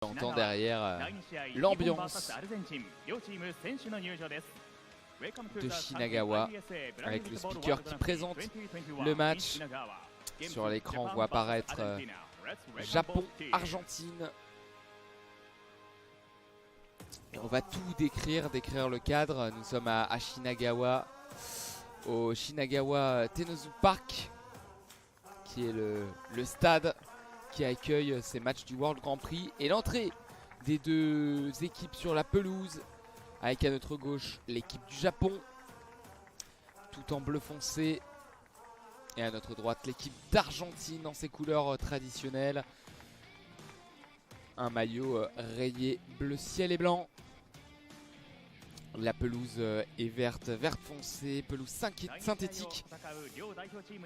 On entend derrière l'ambiance de Shinagawa avec le speaker qui présente le match. Sur l'écran, on voit apparaître Japon-Argentine. On va tout décrire le cadre. Nous sommes à Shinagawa, au Shinagawa Tennozu Park, qui est le stade qui accueille ces matchs du World Grand Prix. Et l'entrée des deux équipes sur la pelouse, avec à notre gauche l'équipe du Japon, tout en bleu foncé. Et à notre droite l'équipe d'Argentine dans ses couleurs traditionnelles. Un maillot rayé bleu ciel et blanc. La pelouse est verte foncé, pelouse synthétique.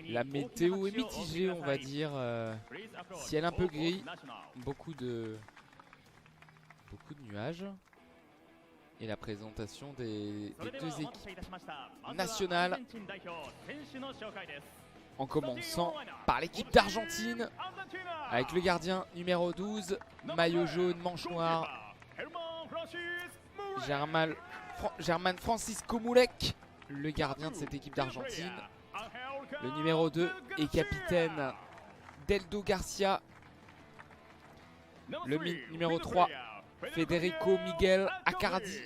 La météo est mitigée, on va dire. Ciel un peu gris, beaucoup de nuages. Et la présentation des deux équipes nationales. En commençant par l'équipe d'Argentine, avec le gardien numéro 12, maillot jaune, manche noire, German Francisco Mulek, le gardien de cette équipe d'Argentine. Le numéro 2 et capitaine Deldo Garcia. Le numéro 3, Federico Miguel Accardi.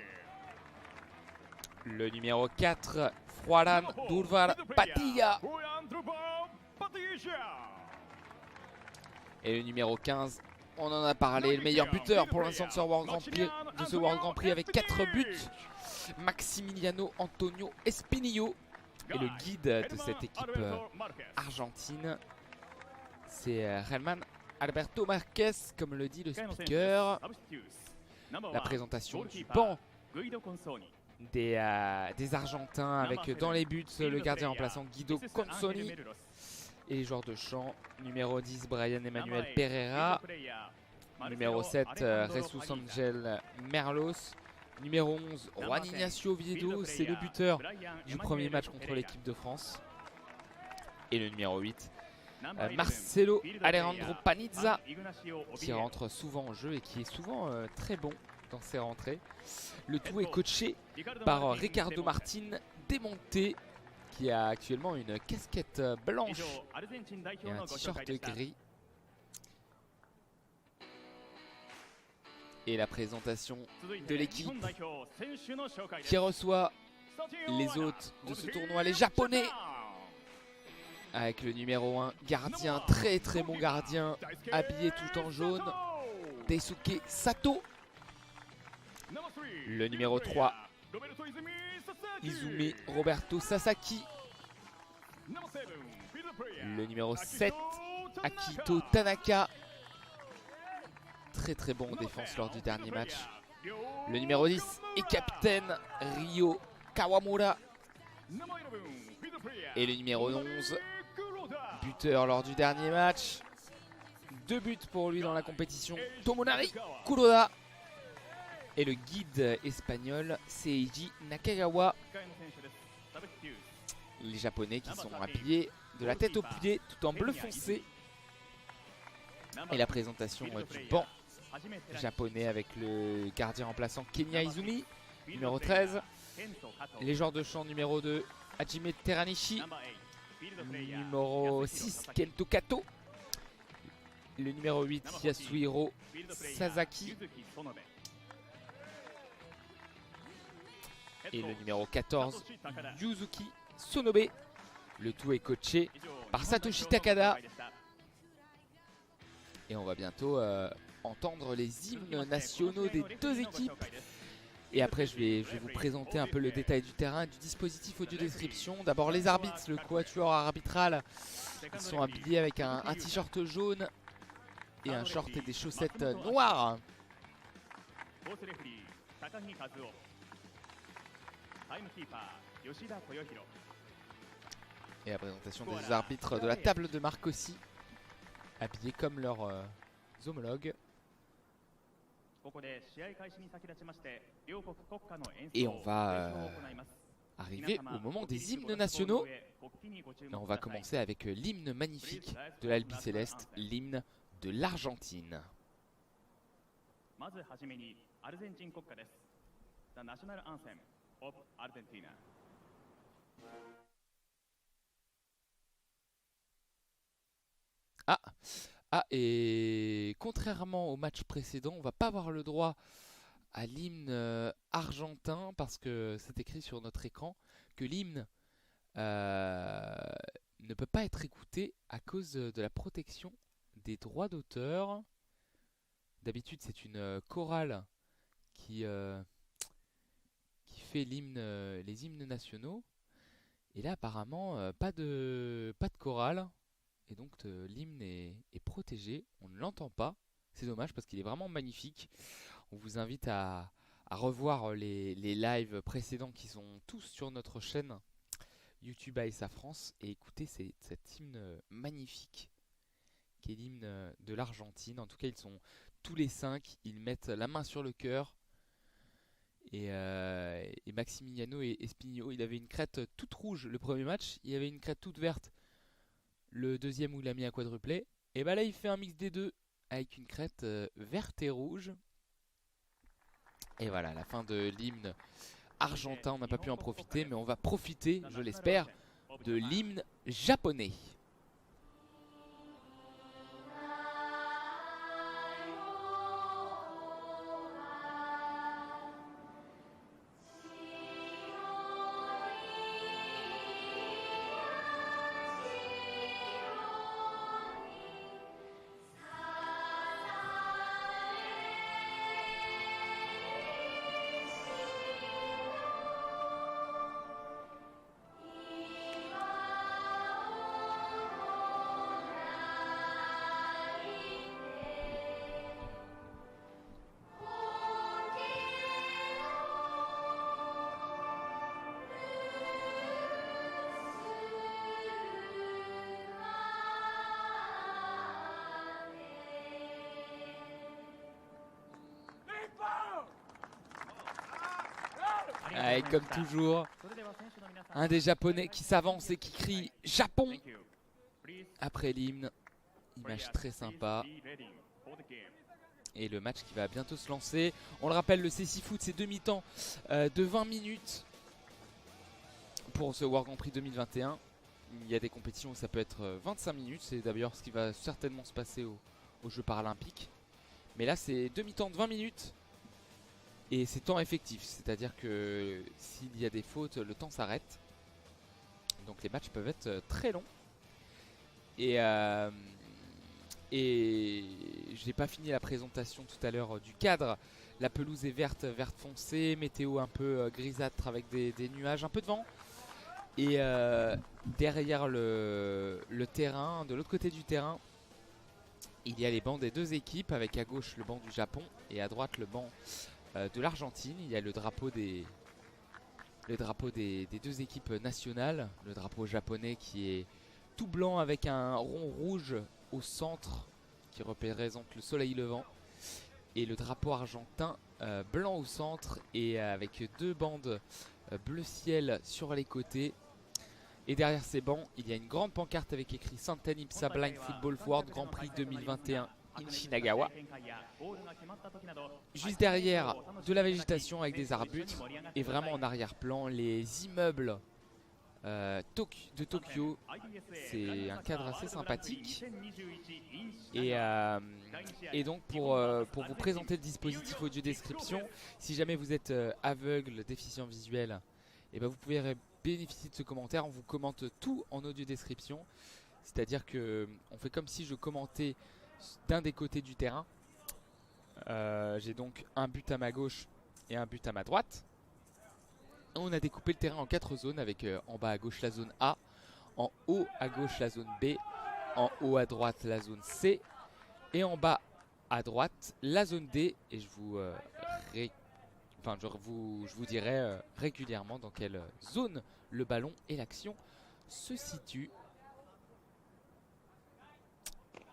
Le numéro 4, Juan Durval Patilla. Et le numéro 15, on en a parlé, le meilleur buteur pour l'instant de ce World Grand Prix avec 4 buts, Maximiliano Antonio Espinillo. Et le guide de cette équipe argentine, c'est Germán Alberto Márquez, comme le dit le speaker. La présentation du banc des Argentins, avec dans les buts le gardien remplaçant Guido Consoni. Et les joueurs de champ, numéro 10 Brian Emmanuel Pereira, numéro 7 Jesus Angel Merlos, numéro 11 Juan Ignacio Oviedo, c'est le buteur du premier match contre l'équipe de France. Et le numéro 8 Marcelo Alejandro Panizza, qui rentre souvent en jeu et qui est souvent très bon dans ses rentrées. Le tout est coaché par Ricardo Martin Demonte, qui a actuellement une casquette blanche et un t-shirt gris. Et la présentation de l'équipe qui reçoit les hôtes de ce tournoi, les Japonais, avec le numéro 1, gardien, très bon gardien, habillé tout en jaune, Daisuke Sato. Le numéro 3, Izumi Roberto Sasaki. Le numéro 7, Akito Tanaka. Très bon en défense lors du dernier match. Le numéro 10 et capitaine Ryo Kawamura. Et le numéro 11, buteur lors du dernier match. 2 buts pour lui dans la compétition, Tomonari Kuroda. Et le guide espagnol, Seiji Nakagawa. Les Japonais qui sont habillés de la tête aux pieds, tout en bleu foncé. Et la présentation du banc japonais avec le gardien remplaçant Kenya Izumi, numéro 13. Les joueurs de champ, numéro 2, Hajime Teranishi. Numéro 6, Kento Kato. Le numéro 8, Yasuhiro Sasaki. Et le numéro 14, Yuzuki Sonobe. Le tout est coaché par Satoshi Takada. Et on va bientôt entendre les hymnes nationaux des deux équipes. Et après je vais vous présenter un peu le détail du terrain et du dispositif audio description. D'abord les arbitres, le quatuor arbitral. Ils sont habillés avec un t-shirt jaune et un short et des chaussettes noires. Et la présentation des arbitres de la table de marque aussi, habillés comme leurs homologues. Et on va arriver au moment des hymnes nationaux. Et on va commencer avec l'hymne magnifique de l'Albi Céleste, l'hymne de l'Argentine. まずはじめにアルゼンチン国歌です。The National Anthem of Argentina. Ah, et contrairement au match précédent, on va pas avoir le droit à l'hymne argentin parce que c'est écrit sur notre écran que l'hymne euh, ne peut pas être écouté à cause de la protection des droits d'auteur. D'habitude, c'est une chorale qui fait les hymnes nationaux. Et là, apparemment, pas de chorale. Et donc, l'hymne est protégé. On ne l'entend pas. C'est dommage parce qu'il est vraiment magnifique. On vous invite à revoir les lives précédents qui sont tous sur notre chaîne YouTube ASA France et écouter cet hymne magnifique qui est l'hymne de l'Argentine. En tout cas, ils sont tous les 5. Ils mettent la main sur le cœur. Et Maximiliano et Espinillo, il avait une crête toute rouge le premier match, il avait une crête toute verte le deuxième où il a mis un quadruplé. Et bah là il fait un mix des deux avec une crête verte et rouge. Et voilà, la fin de l'hymne argentin, on n'a pas pu en profiter, mais on va profiter, je l'espère, de l'hymne japonais. Et comme toujours, un des Japonais qui s'avance et qui crie Japon après l'hymne. Image très sympa. Et le match qui va bientôt se lancer. On le rappelle, le CC Foot, c'est demi-temps de 20 minutes pour ce World Grand Prix 2021. Il y a des compétitions où ça peut être 25 minutes. C'est d'ailleurs ce qui va certainement se passer aux Jeux Paralympiques. Mais là, c'est demi-temps de 20 minutes. Et c'est temps effectif, c'est-à-dire que s'il y a des fautes, le temps s'arrête. Donc les matchs peuvent être très longs. Et j'ai pas fini la présentation tout à l'heure du cadre. La pelouse est verte foncée, météo un peu grisâtre avec des nuages, un peu de vent. Et derrière le terrain, de l'autre côté du terrain, il y a les bancs des deux équipes, avec à gauche le banc du Japon et à droite le banc de l'Argentine. Il y a le drapeau des deux équipes nationales. Le drapeau japonais qui est tout blanc avec un rond rouge au centre qui représente le soleil levant. Et le drapeau argentin blanc au centre et avec deux bandes bleu ciel sur les côtés. Et derrière ces bancs, il y a une grande pancarte avec écrit Santen Ipsa Blind Football World Grand Prix 2021 in Shinagawa. Juste derrière, de la végétation avec des arbustes. Et vraiment en arrière-plan, les immeubles de Tokyo. C'est un cadre assez sympathique. Et donc pour vous présenter le dispositif audio description, si jamais vous êtes aveugle, déficient visuel, et ben vous pouvez bénéficier de ce commentaire. On vous commente tout en audio description. C'est-à-dire que on fait comme si je commentais d'un des côtés du terrain. J'ai donc un but à ma gauche et un but à ma droite. On a découpé le terrain en 4 zones avec en bas à gauche la zone A, en haut à gauche la zone B, en haut à droite la zone C et en bas à droite la zone D. Et je vous dirai régulièrement dans quelle zone le ballon et l'action se situent.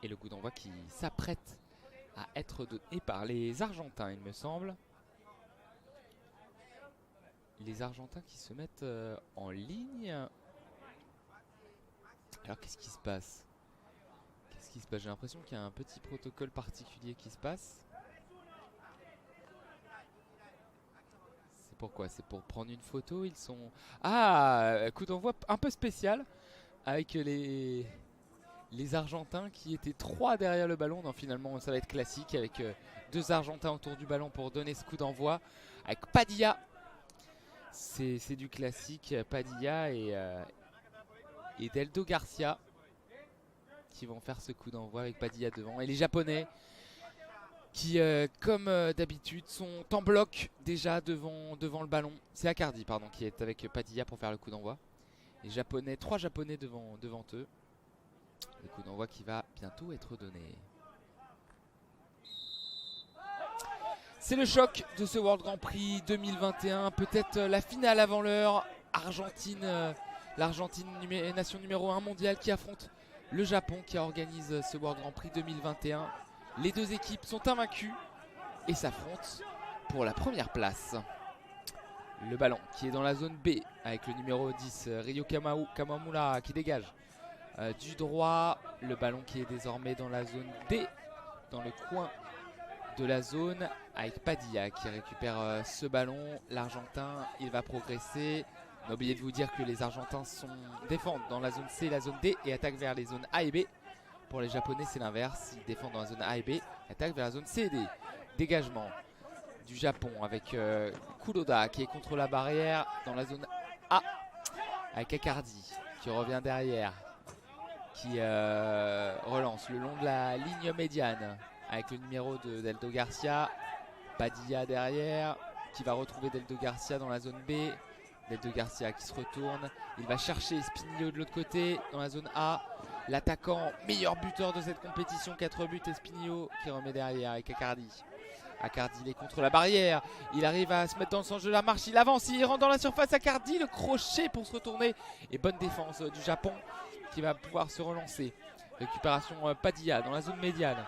Et le coup d'envoi qui s'apprête à être donné par les Argentins, il me semble. Les Argentins qui se mettent en ligne. Alors qu'est-ce qui se passe? J'ai l'impression qu'il y a un petit protocole particulier qui se passe. Pourquoi? C'est pour prendre une photo. Ils sont... Ah, coup d'envoi un peu spécial avec les Argentins qui étaient 3 derrière le ballon. Non, finalement, ça va être classique avec 2 Argentins autour du ballon pour donner ce coup d'envoi. Avec Padilla. C'est du classique. Padilla et Deldo Garcia qui vont faire ce coup d'envoi avec Padilla devant. Et les Japonais qui, comme d'habitude, sont en bloc déjà devant le ballon. C'est Accardi, pardon, qui est avec Padilla pour faire le coup d'envoi. Les Japonais, 3 Japonais devant eux. Le coup d'envoi qui va bientôt être donné. C'est le choc de ce World Grand Prix 2021. Peut-être la finale avant l'heure. L'Argentine, nation numéro 1 mondiale, qui affronte le Japon qui organise ce World Grand Prix 2021. Les deux équipes sont invaincues et s'affrontent pour la première place. Le ballon qui est dans la zone B avec le numéro 10, Ryo Kawamura, qui dégage du droit. Le ballon qui est désormais dans la zone D, dans le coin de la zone, avec Padilla qui récupère ce ballon. L'Argentin, il va progresser. N'oubliez de vous dire que les Argentins défendent dans la zone C et la zone D et attaquent vers les zones A et B. Pour les Japonais, c'est l'inverse. Ils défendent dans la zone A et B, attaquent vers la zone C et D. Dégagement du Japon avec Kuroda qui est contre la barrière dans la zone A, avec Accardi qui revient derrière, qui relance le long de la ligne médiane avec le numéro de Deldo Garcia. Padilla derrière qui va retrouver Deldo Garcia dans la zone B. Deldo Garcia qui se retourne, il va chercher Espinillo de l'autre côté dans la zone A. L'attaquant, meilleur buteur de cette compétition, 4 buts, Espinillo qui remet derrière avec Accardi. Accardi, il est contre la barrière, il arrive à se mettre dans le sens de la marche, il avance, il rentre dans la surface. Accardi, le crochet pour se retourner, et bonne défense du Japon qui va pouvoir se relancer. Récupération Padilla dans la zone médiane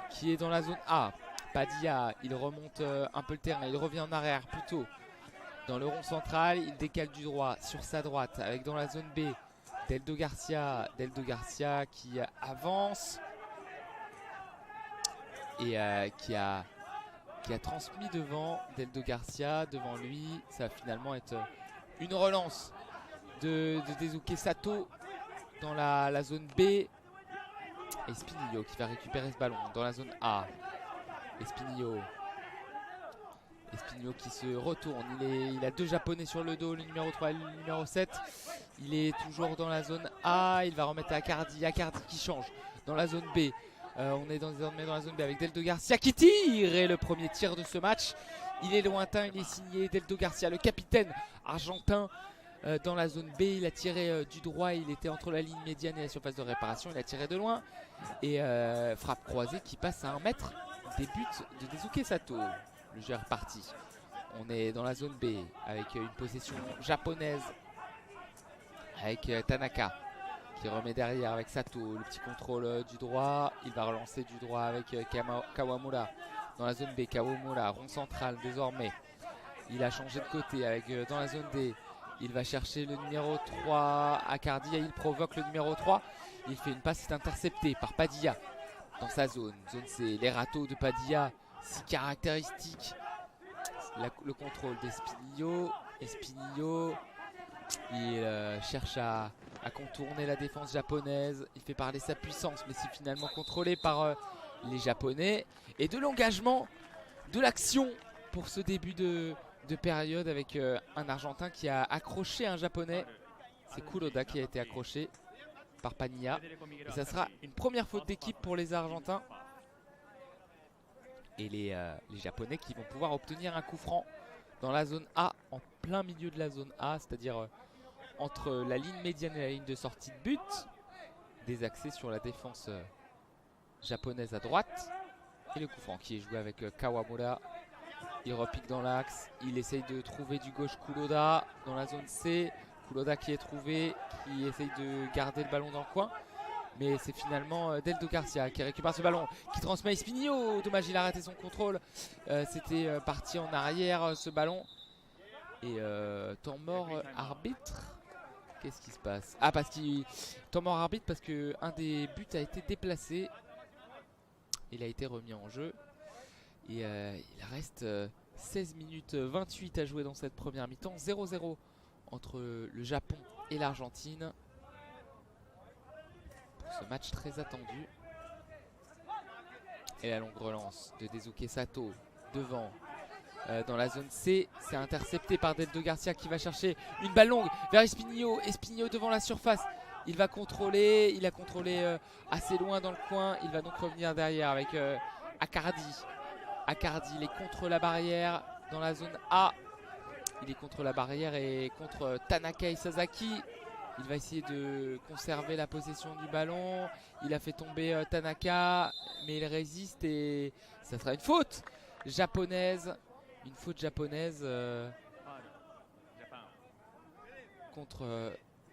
qui est dans la zone A. Padilla, il remonte un peu le terrain, il revient en arrière plutôt dans le rond central, il décale du droit sur sa droite avec dans la zone B Deldo Garcia qui avance et qui a transmis devant Deldo Garcia. Devant lui, ça va finalement être une relance de Daisuke Sato dans la zone B. Espinillo qui va récupérer ce ballon dans la zone A. Espinillo qui se retourne, il a 2 Japonais sur le dos, le numéro 3 et le numéro 7. Il est toujours dans la zone A, il va remettre à Accardi qui change dans la zone B. On est désormais dans la zone B avec Deldo Garcia qui tire, et le premier tir de ce match, il est lointain, il est signé Deldo Garcia, le capitaine argentin. Dans la zone B, il a tiré du droit, il était entre la ligne médiane et la surface de réparation, il a tiré de loin et frappe croisée qui passe à 1 mètre des buts de Daisuke Sato. Le jeu est reparti. On est dans la zone B avec une possession japonaise avec Tanaka qui remet derrière avec Sato. Le petit contrôle du droit. Il va relancer du droit avec Kawamura dans la zone B. Kawamura, rond central désormais. Il a changé de côté avec dans la zone D. Il va chercher le numéro 3 Accardi et il provoque le numéro 3. Il fait une passe, c'est intercepté par Padilla dans sa zone. Zone C, les râteaux de Padilla, si caractéristique. Le contrôle d'Espinillo. Espinillo, il cherche à contourner la défense japonaise. Il fait parler sa puissance, mais c'est finalement contrôlé par les Japonais. Et de l'engagement, de l'action pour ce début de période avec un Argentin qui a accroché un Japonais. C'est Kuroda qui a été accroché par Pania. Et ça sera une première faute d'équipe pour les Argentins. Et les Japonais qui vont pouvoir obtenir un coup franc dans la zone A, en plein milieu de la zone A, c'est-à-dire entre la ligne médiane et la ligne de sortie de but. Des accès sur la défense japonaise à droite. Et le coup franc qui est joué avec Kawamura. Il repique dans l'axe, il essaye de trouver du gauche Kuroda dans la zone C. Kuroda qui est trouvé, qui essaye de garder le ballon dans le coin. Mais c'est finalement Deldo Garcia qui récupère ce ballon, qui transmet à Espinillo. Dommage, il a raté son contrôle. C'était parti en arrière ce ballon. Et temps mort arbitre. Qu'est-ce qui se passe? Ah, temps mort arbitre parce qu'un des buts a été déplacé. Il a été remis en jeu. Et il reste 16 minutes 28 à jouer dans cette première mi-temps. 0-0 entre le Japon et l'Argentine. Pour ce match très attendu. Et la longue relance de Daisuke Sato devant dans la zone C. C'est intercepté par Deldo Garcia qui va chercher une balle longue vers Espinillo. Espinillo devant la surface. Il va contrôler. Il a contrôlé assez loin dans le coin. Il va donc revenir derrière avec Accardi. Accardi, il est contre la barrière dans la zone A. Il est contre la barrière et contre Tanaka et Sasaki. Il va essayer de conserver la possession du ballon. Il a fait tomber Tanaka, mais il résiste et ça sera une faute japonaise. Une faute japonaise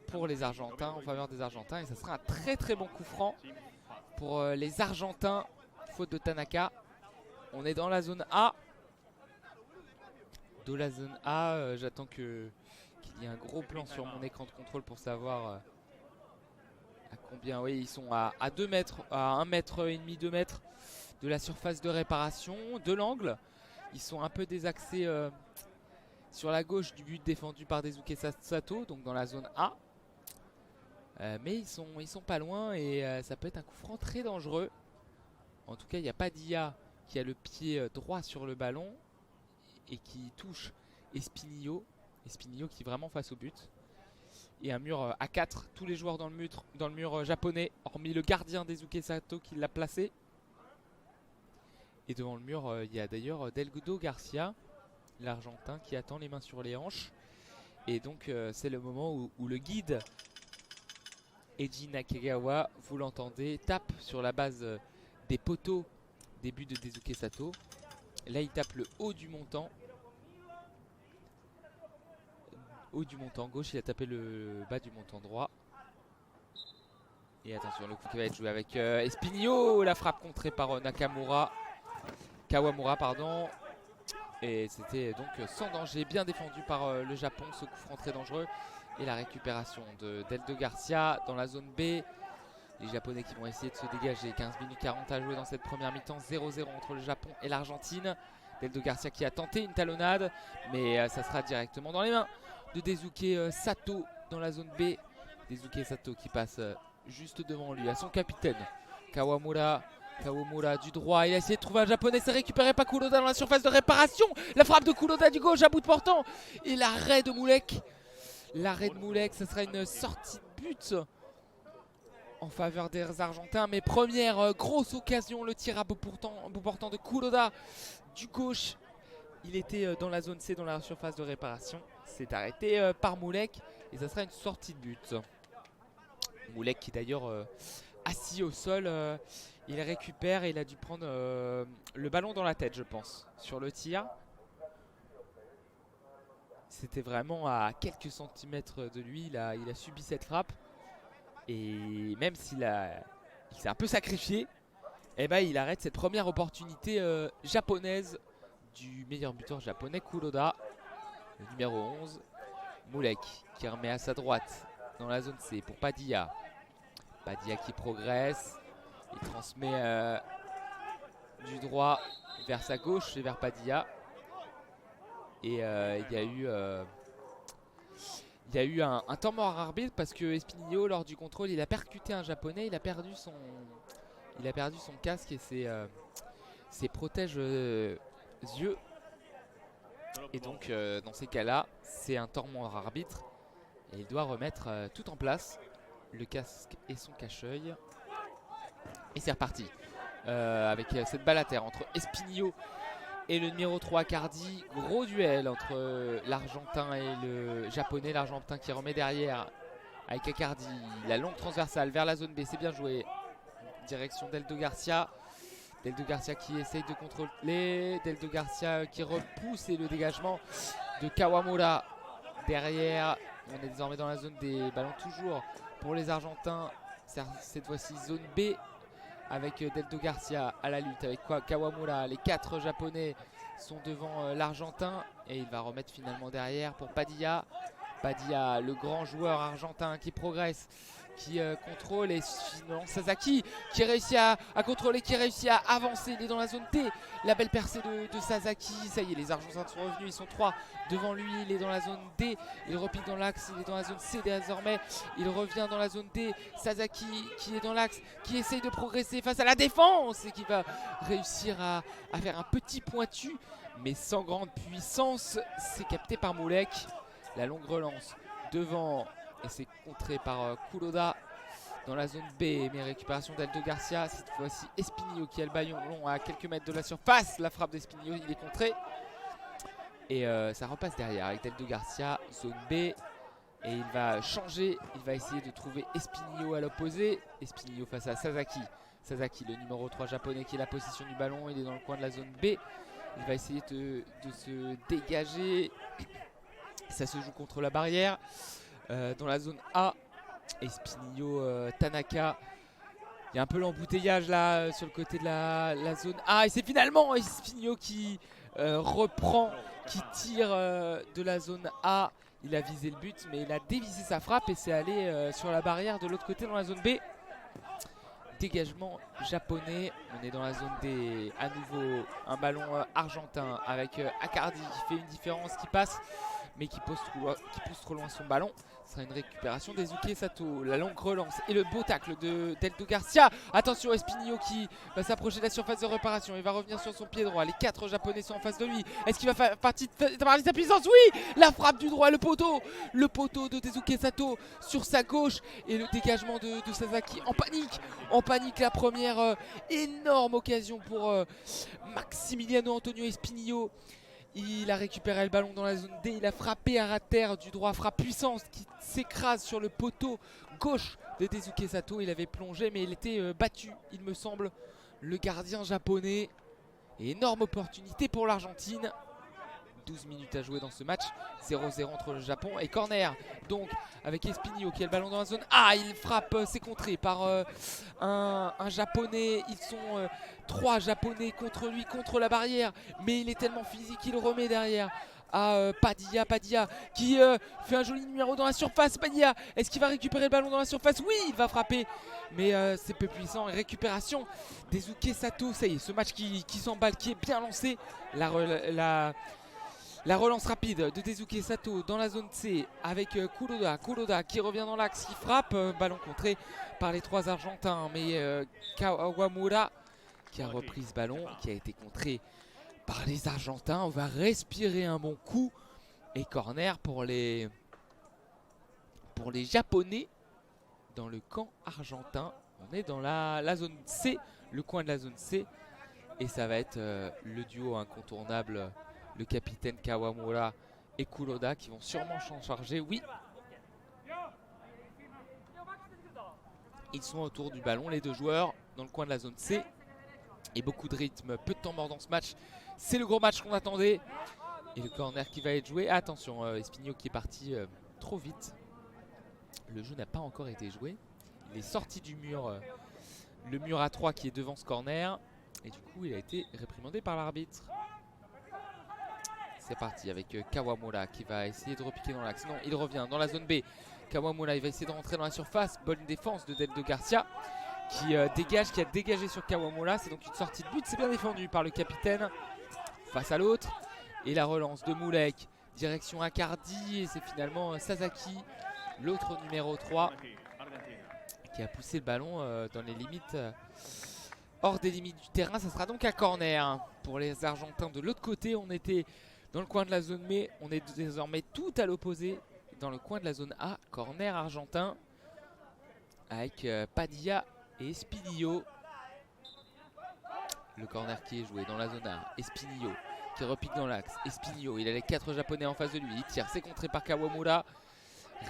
pour les Argentins, en faveur des Argentins. Et ça sera un très très bon coup franc pour les Argentins. Faute de Tanaka. On est dans la zone A. De la zone A, j'attends qu'il y ait un gros plan sur mon écran de contrôle pour savoir à combien. Oui, ils sont à 2 mètres, à 1 mètre et demi, 2 mètres de la surface de réparation, de l'angle. Ils sont un peu désaxés sur la gauche du but défendu par Daisuke Sato, donc dans la zone A. Mais ils sont pas loin et ça peut être un coup franc très dangereux. En tout cas, il n'y a pas Dia qui a le pied droit sur le ballon et qui touche Espinillo. Espinillo qui est vraiment face au but. Et un mur à 4, tous les joueurs dans le mur japonais, hormis le gardien Daisuke Sato qui l'a placé. Et devant le mur, il y a d'ailleurs Deldo Garcia, l'Argentin, qui attend les mains sur les hanches. Et donc c'est le moment où le guide Eiji Nakagawa, vous l'entendez, tape sur la base des poteaux des buts de Daisuke Sato. Là il tape le haut du montant. Haut du montant gauche, il a tapé le bas du montant droit. Et attention, le coup qui va être joué avec Espinillo. La frappe contrée par Kawamura, pardon. Et c'était donc sans danger, bien défendu par le Japon, ce coup franc très dangereux. Et la récupération de Deldo Garcia dans la zone B. Les Japonais qui vont essayer de se dégager. 15 minutes 40 à jouer dans cette première mi-temps. 0-0 entre le Japon et l'Argentine. Deldo Garcia qui a tenté une talonnade, mais ça sera directement dans les mains de Daisuke Sato dans la zone B. Daisuke Sato qui passe juste devant lui à son capitaine Kawamura. Kawamura du droit, il a essayé de trouver un japonais, c'est récupéré par Kuroda dans la surface de réparation. La frappe de Kuroda du gauche à bout de portant. Et l'arrêt de Moulek. L'arrêt de Moulek, ce sera une sortie de but en faveur des Argentins. Mais première grosse occasion, le tir à bout portant de Kuroda du gauche. Il était dans la zone C, dans la surface de réparation. C'est arrêté par Moulek et ça sera une sortie de but. Moulek qui d'ailleurs assis au sol, il récupère et il a dû prendre le ballon dans la tête, je pense, sur le tir. C'était vraiment à quelques centimètres de lui, il a subi cette frappe. Et même s'il s'est un peu sacrifié, eh ben, il arrête cette première opportunité japonaise du meilleur buteur japonais, Kuroda, le numéro 11. Moulek qui remet à sa droite dans la zone C pour Padilla. Padilla qui progresse. Il transmet du droit vers sa gauche et vers Padilla. Et il y a eu un temps mort arbitre parce que Espinillo, lors du contrôle, il a percuté un japonais. Il a perdu son casque et ses protège-yeux. Et donc dans ces cas-là, c'est un temps mort arbitre. Et il doit remettre tout en place, le casque et son cache-œil. Et c'est reparti avec cette balle à terre entre Espinillo et le numéro 3 Cardi. Gros duel entre l'Argentin et le Japonais. L'Argentin qui remet derrière avec Cardi. La longue transversale vers la zone B, c'est bien joué. Direction Deldo Garcia. Deldo Garcia qui essaye de contrôler. Deldo Garcia qui repousse et le dégagement de Kawamura derrière. On est désormais dans la zone des ballons toujours pour les Argentins. Cette fois-ci zone B avec Deldo Garcia à la lutte avec Kawamura. Les 4 Japonais sont devant l'Argentin et il va remettre finalement derrière pour Padilla. Padilla, le grand joueur argentin qui progresse qui contrôle, et finalement Sasaki qui réussit à contrôler, qui réussit à avancer. Il est dans la zone D. La belle percée de Sasaki. Ça y est, les Argentins sont revenus, ils sont 3 devant lui. Il est dans la zone D, il repique dans l'axe, il est dans la zone C désormais. Il revient dans la zone D. Sasaki qui est dans l'axe, qui essaye de progresser face à la défense et qui va réussir à faire un petit pointu, mais sans grande puissance. C'est capté par Moulek. La longue relance devant, et c'est contré par Kuroda dans la zone B, mais récupération d'Aldo Garcia. Cette fois-ci Espinillo qui a le ballon long à quelques mètres de la surface. La frappe d'Espinillo, il est contré. Et ça repasse derrière avec Aldo Garcia, zone B. Et il va changer, il va essayer de trouver Espinillo à l'opposé. Espinillo face à Sasaki. Sasaki, le numéro 3 japonais qui est la possession du ballon. Il est dans le coin de la zone B. Il va essayer de se dégager. Ça se joue contre la barrière. Dans la zone A, Espinillo, Tanaka. Il y a un peu l'embouteillage là sur le côté de la zone A. Et c'est finalement Espinillo qui reprend, qui tire de la zone A. Il a visé le but, mais il a dévisé sa frappe et c'est allé sur la barrière de l'autre côté dans la zone B. Dégagement japonais. On est dans la zone D. À nouveau un ballon argentin avec Accardi qui fait une différence, qui passe, mais qui pousse trop loin son ballon. Ce sera une récupération d'Ezuke Sato. La longue relance et le beau tacle d'Aldo Garcia. Attention, Espinillo qui va s'approcher de la surface de réparation. Il va revenir sur son pied droit. Les 4 japonais sont en face de lui. Est-ce qu'il va faire partie de sa puissance? Oui. La frappe du droit, le poteau de Ezuke Sato sur sa gauche. Et le dégagement de Sasaki en panique. En panique, la première énorme occasion pour Maximiliano Antonio Espinillo. Il a récupéré le ballon dans la zone D, il a frappé à terre du droit, frappe puissante qui s'écrase sur le poteau gauche de Daisuke Sato. Il avait plongé mais il était battu, il me semble, le gardien japonais. Et énorme opportunité pour l'Argentine. 12 minutes à jouer dans ce match, 0-0 entre le Japon et corner. Donc avec Espinillo qui a le ballon dans la zone A, il frappe, c'est contré par un japonais. Ils sont 3 japonais contre lui, contre la barrière, mais il est tellement physique qu'il remet derrière à Padilla qui fait un joli numéro dans la surface. Padilla, est-ce qu'il va récupérer le ballon dans la surface? Oui, il va frapper, mais c'est peu puissant. Récupération d'Ezuke Sato. Ça y est, ce match qui s'emballe, qui est bien lancé. La relance rapide de Daisuke Sato dans la zone C avec Kuroda qui revient dans l'axe, qui frappe, ballon contré par les 3 Argentins, mais Kawamura qui a repris ce ballon, qui a été contré par les Argentins. On va respirer un bon coup et corner pour les Japonais dans le camp argentin. On est dans la zone C, le coin de la zone C, et ça va être le duo incontournable. Le capitaine Kawamura et Kuroda qui vont sûrement s'en charger. Oui. Ils sont autour du ballon, les 2 joueurs, dans le coin de la zone C. Et beaucoup de rythme, peu de temps mort dans ce match. C'est le gros match qu'on attendait. Et le corner qui va être joué. Attention, Espinillo qui est parti trop vite. Le jeu n'a pas encore été joué. Il est sorti du mur, le mur à 3 qui est devant ce corner. Et du coup, il a été réprimandé par l'arbitre. C'est parti avec Kawamura qui va essayer de repiquer dans l'axe. Non, il revient dans la zone B. Kawamura, il va essayer de rentrer dans la surface. Bonne défense de Aldo Garcia qui dégage, qui a dégagé sur Kawamura. C'est donc une sortie de but. C'est bien défendu par le capitaine face à l'autre. Et la relance de Moulek, direction Accardi. Et c'est finalement Sasaki, l'autre numéro 3, qui a poussé le ballon dans les limites, hors des limites du terrain. Ça sera donc un corner pour les Argentins. De l'autre côté, on était dans le coin de la zone B, on est désormais tout à l'opposé, dans le coin de la zone A, corner argentin, avec Padilla et Espinillo. Le corner qui est joué dans la zone A, Espinillo qui repique dans l'axe. Espinillo, il a les 4 japonais en face de lui, il tire, c'est contré par Kawamura.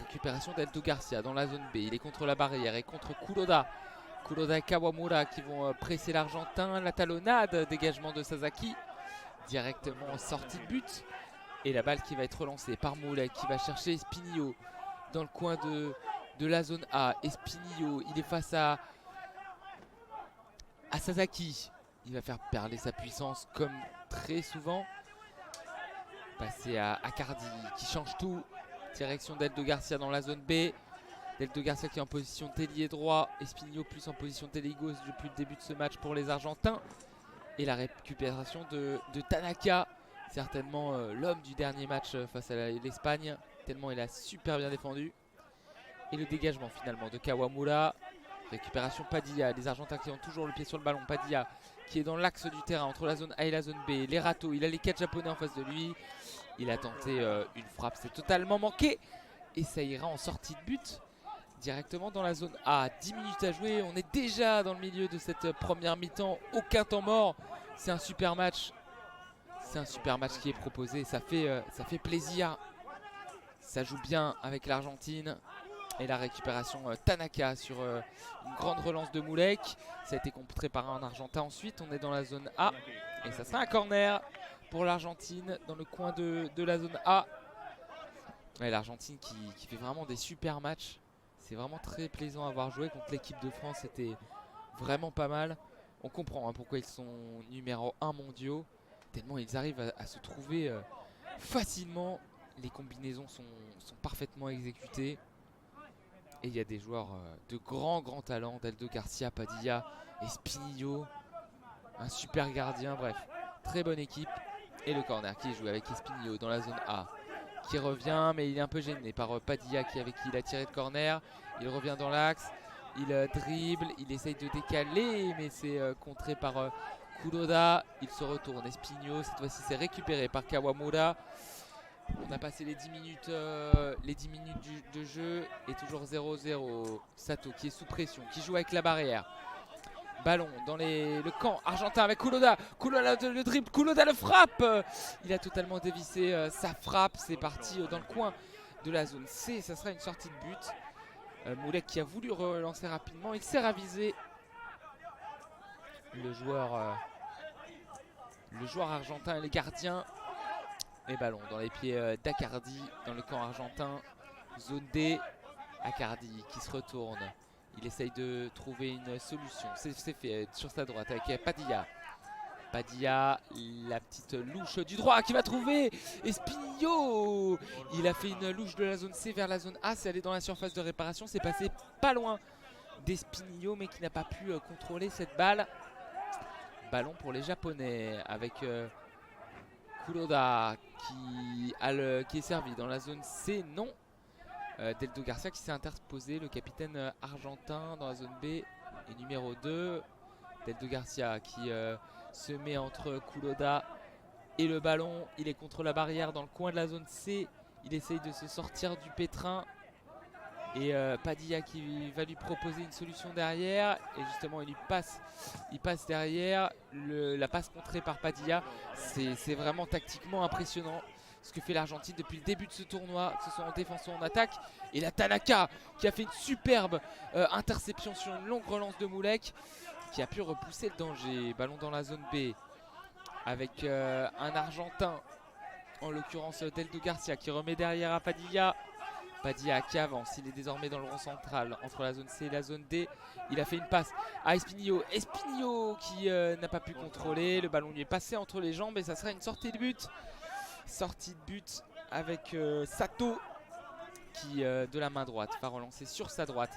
Récupération d'Aldo Garcia dans la zone B, il est contre la barrière et contre Kuroda. Kuroda et Kawamura qui vont presser l'Argentin, la talonnade, dégagement de Sasaki. Directement en sortie de but. Et la balle qui va être relancée par Moulek qui va chercher Espinillo dans le coin de la zone A. Espinillo, il est face à Sasaki. Il va faire perdre sa puissance comme très souvent. Passer à Accardi qui change tout. Direction d'Aldo Garcia dans la zone B. Deldo Garcia qui est en position d'ailier droit. Espinillo plus en position d'ailier gauche depuis le début de ce match pour les Argentins. Et la récupération de Tanaka. Certainement l'homme du dernier match face à l'Espagne. Tellement il a super bien défendu. Et le dégagement finalement de Kawamura. Récupération Padilla. Les Argentins qui ont toujours le pied sur le ballon. Padilla qui est dans l'axe du terrain entre la zone A et la zone B. Les râteaux. Il a les 4 Japonais en face de lui. Il a tenté une frappe. C'est totalement manqué. Et ça ira en sortie de but. Directement dans la zone A. 10 minutes à jouer. On est déjà dans le milieu de cette première mi-temps. Aucun temps mort. C'est un super match. C'est un super match qui est proposé. Ça fait plaisir. Ça joue bien avec l'Argentine. Et la récupération Tanaka sur une grande relance de Moulek. Ça a été contré par un Argentin ensuite. On est dans la zone A. Et ça sera un corner pour l'Argentine dans le coin de la zone A. Ouais, l'Argentine qui fait vraiment des super matchs. C'est vraiment très plaisant à avoir joué contre l'équipe de France. C'était vraiment pas mal. On comprend pourquoi ils sont numéro 1 mondiaux. Tellement ils arrivent à se trouver facilement. Les combinaisons sont parfaitement exécutées. Et il y a des joueurs de grand talent. Deldo Garcia, Padilla, Espinillo. Un super gardien, bref. Très bonne équipe. Et le corner qui est joué avec Espinillo dans la zone A. Qui revient, mais il est un peu gêné par Padilla avec qui il a tiré de corner. Il revient dans l'axe. Il dribble, il essaye de décaler, mais c'est contré par Kuroda. Il se retourne. Espinillo, cette fois-ci, c'est récupéré par Kawamura. On a passé les 10 minutes, de jeu et toujours 0-0. Sato qui est sous pression, qui joue avec la barrière. Ballon dans le camp argentin avec Kuroda. Kuroda le dribble, Kuroda le frappe. Il a totalement dévissé sa frappe. C'est parti dans le coin de la zone C. Ça sera une sortie de but. Moulek qui a voulu relancer rapidement. Il s'est ravisé. Le joueur argentin et les gardiens. Et ballon dans les pieds d'Acardi dans le camp argentin. Zone D. Acardi qui se retourne. Il essaye de trouver une solution. C'est fait sur sa droite avec Padilla. Padilla, la petite louche du droit qui va trouver Espinillo. Il a fait une louche de la zone C vers la zone A. C'est allé dans la surface de réparation. C'est passé pas loin d'Espinillo, mais qui n'a pas pu contrôler cette balle. Ballon pour les Japonais avec Kuroda qui est servi dans la zone C. Non. Deldo Garcia qui s'est interposé, le capitaine argentin dans la zone B et numéro 2. Deldo Garcia qui se met entre Kuroda et le ballon. Il est contre la barrière dans le coin de la zone C. Il essaye de se sortir du pétrin. Et Padilla qui va lui proposer une solution derrière. Et justement il passe derrière. La passe contrée par Padilla. C'est vraiment tactiquement impressionnant ce que fait l'Argentine depuis le début de ce tournoi, que ce soit en défense ou en attaque. Et la Tanaka qui a fait une superbe interception sur une longue relance de Moulek, qui a pu repousser le danger. Ballon dans la zone B avec un Argentin, en l'occurrence Deldo Garcia, qui remet derrière à Padilla. Padilla qui avance, il est désormais dans le rond central entre la zone C et la zone D. Il a fait une passe à Espinillo. Espinillo qui n'a pas pu contrôler. Le ballon lui est passé entre les jambes et ça sera une sortie de but. Sortie de but avec Sato qui de la main droite va relancer sur sa droite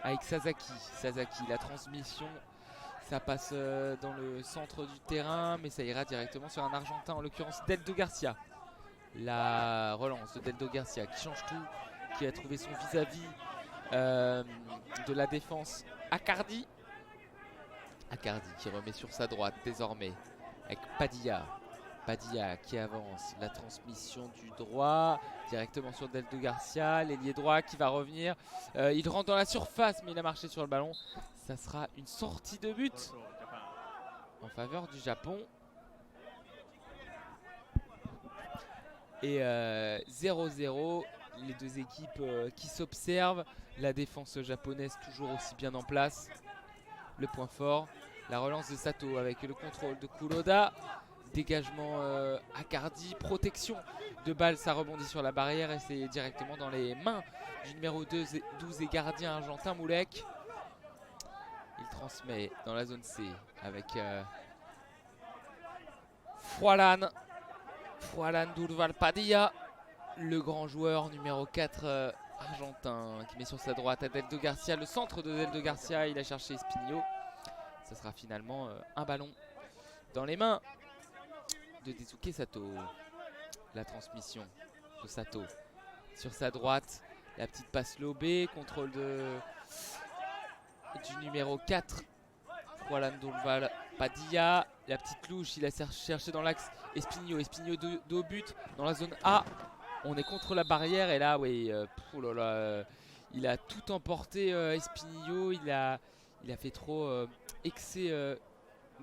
avec Sasaki. Sasaki, la transmission, ça passe dans le centre du terrain, mais ça ira directement sur un Argentin, en l'occurrence Deldo Garcia. La relance de Deldo Garcia qui change tout, qui a trouvé son vis-à-vis de la défense. Acardi qui remet sur sa droite désormais avec Padilla. Padilla qui avance, la transmission du droit directement sur Deldo Garcia, l'ailier droit qui va revenir. Il rentre dans la surface, mais il a marché sur le ballon. Ça sera une sortie de but en faveur du Japon. Et 0-0, les deux équipes qui s'observent. La défense japonaise toujours aussi bien en place. Le point fort, la relance de Sato avec le contrôle de Kuroda. Dégagement Acardi, protection de balle, ça rebondit sur la barrière et c'est directement dans les mains du numéro 12 et gardien argentin Moulek. Il transmet dans la zone C avec Froilan Durval Padilla, le grand joueur numéro 4 argentin qui met sur sa droite à Deldo Garcia. Le centre de Deldo Garcia, il a cherché Espinillo. Ça sera finalement un ballon dans les mains de Daisuke Sato. La transmission de Sato sur sa droite. La petite passe lobée, contrôle du numéro 4. Rolando Padilla, la petite louche, il a cherché dans l'axe Espinillo dos au but dans la zone A. On est contre la barrière et là, oui, il a tout emporté Espinillo. Il a fait trop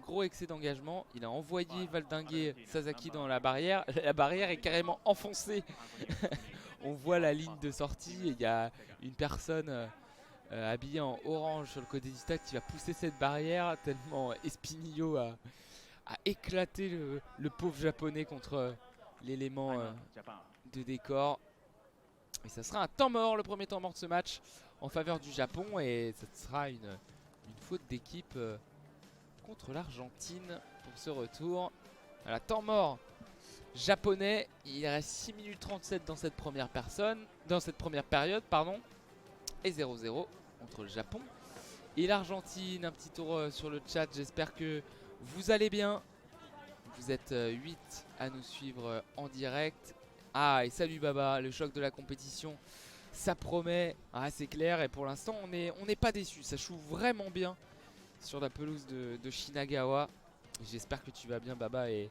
gros excès d'engagement. Il a envoyé Valdingue Sasaki dans la barrière. La barrière est carrément enfoncée. On voit la ligne de sortie et il y a une personne habillé en orange sur le côté du stade qui va pousser cette barrière tellement Espinillo a éclaté le pauvre japonais contre l'élément de décor. Et ça sera un temps mort, le premier temps mort de ce match en faveur du Japon, et ça sera une faute d'équipe contre l'Argentine pour ce retour. Voilà, temps mort japonais. Il reste 6 minutes 37 dans cette première période, pardon. Et 0-0 entre le Japon et l'Argentine. Un petit tour sur le chat, j'espère que vous allez bien. Vous êtes 8 à nous suivre en direct. Ah, et salut Baba, le choc de la compétition, ça promet. Ah, c'est clair, et pour l'instant on n'est pas déçu. Ça joue vraiment bien sur la pelouse de Shinagawa. J'espère que tu vas bien Baba, et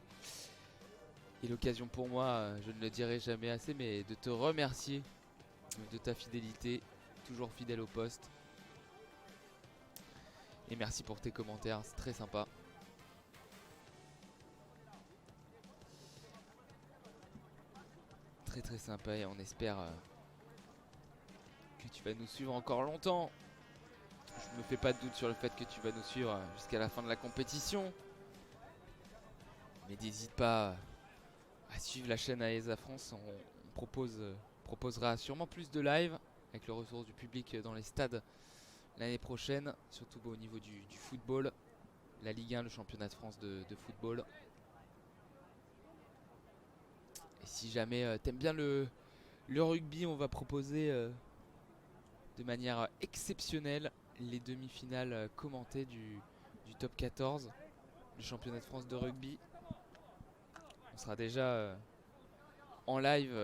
l'occasion pour moi, je ne le dirai jamais assez, mais de te remercier de ta fidélité, toujours fidèle au poste. Et merci pour tes commentaires, c'est très sympa. Très très sympa, et on espère que tu vas nous suivre encore longtemps. Je me fais pas de doute sur le fait que tu vas nous suivre jusqu'à la fin de la compétition. Mais n'hésite pas à suivre la chaîne AESA France. On proposera sûrement plus de live avec le retour du public dans les stades l'année prochaine, surtout au niveau du football, la Ligue 1, le championnat de France de football. Et si jamais t'aimes bien le rugby, on va proposer de manière exceptionnelle les demi-finales commentées du top 14 du championnat de France de rugby. On sera déjà en live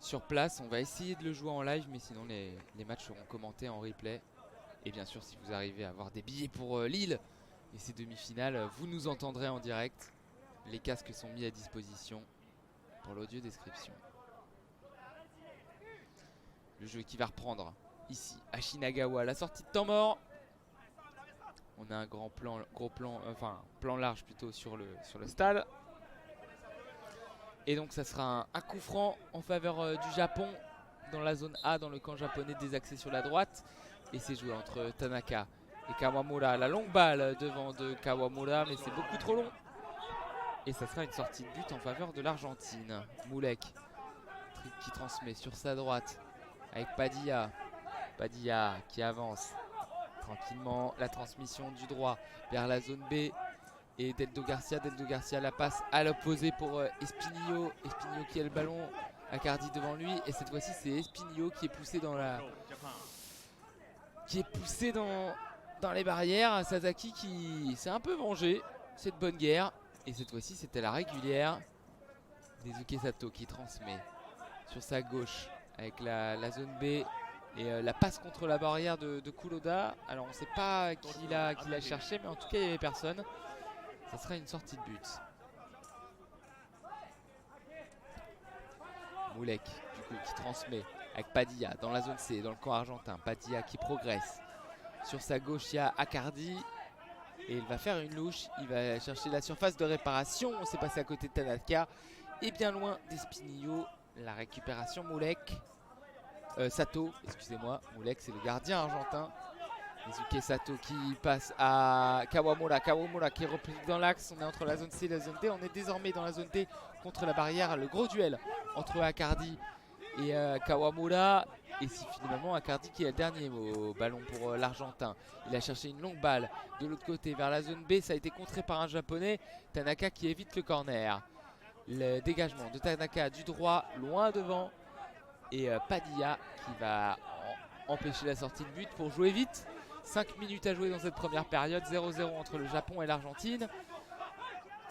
sur place. On va essayer de le jouer en live, mais sinon les matchs seront commentés en replay. Et bien sûr, si vous arrivez à avoir des billets pour Lille et ses demi-finales, vous nous entendrez en direct. Les casques sont mis à disposition pour l'audio description. Le jeu qui va reprendre ici à Shinagawa, la sortie de temps mort. On a un plan large plutôt sur le stade. Et donc ça sera un coup franc en faveur du Japon dans la zone A, dans le camp japonais désaxé sur la droite. Et c'est joué entre Tanaka et Kawamura. La longue balle devant de Kawamura, mais c'est beaucoup trop long. Et ça sera une sortie de but en faveur de l'Argentine. Moulek qui transmet sur sa droite avec Padilla. Padilla qui avance tranquillement. La transmission du droit vers la zone B. Et Deldo Garcia la passe à l'opposé pour Espinillo. Espinillo qui a le ballon, Accardi devant lui. Et cette fois-ci c'est Espinillo qui est poussé dans les barrières. Sasaki qui s'est un peu vengé cette bonne guerre. Et cette fois-ci c'était la régulière. Daisuke Sato qui transmet sur sa gauche avec la zone B. Et la passe contre la barrière de Kuroda. Alors on ne sait pas qui l'a cherché, mais en tout cas il n'y avait personne. Ça sera une sortie de but. Moulek du coup qui transmet avec Padilla dans la zone C, dans le camp argentin. Padilla qui progresse. Sur sa gauche il y a Accardi. Et il va faire une louche. Il va chercher la surface de réparation. On s'est passé à côté de Tanaka. Et bien loin d'Espinillo. La récupération Moulek. Sato, excusez-moi. Moulek c'est le gardien argentin. Daisuke Sato qui passe à Kawamura. Kawamura qui est repris dans l'axe. On est entre la zone C et la zone D. On est désormais dans la zone D contre la barrière. Le gros duel entre Accardi et Kawamura. Et c'est finalement Accardi qui est le dernier au ballon pour l'Argentin. Il a cherché une longue balle de l'autre côté vers la zone B. Ça a été contré par un japonais. Tanaka qui évite le corner. Le dégagement de Tanaka du droit, loin devant. Et Padilla qui va empêcher la sortie de but pour jouer vite. 5 minutes à jouer dans cette première période. 0-0 entre le Japon et l'Argentine.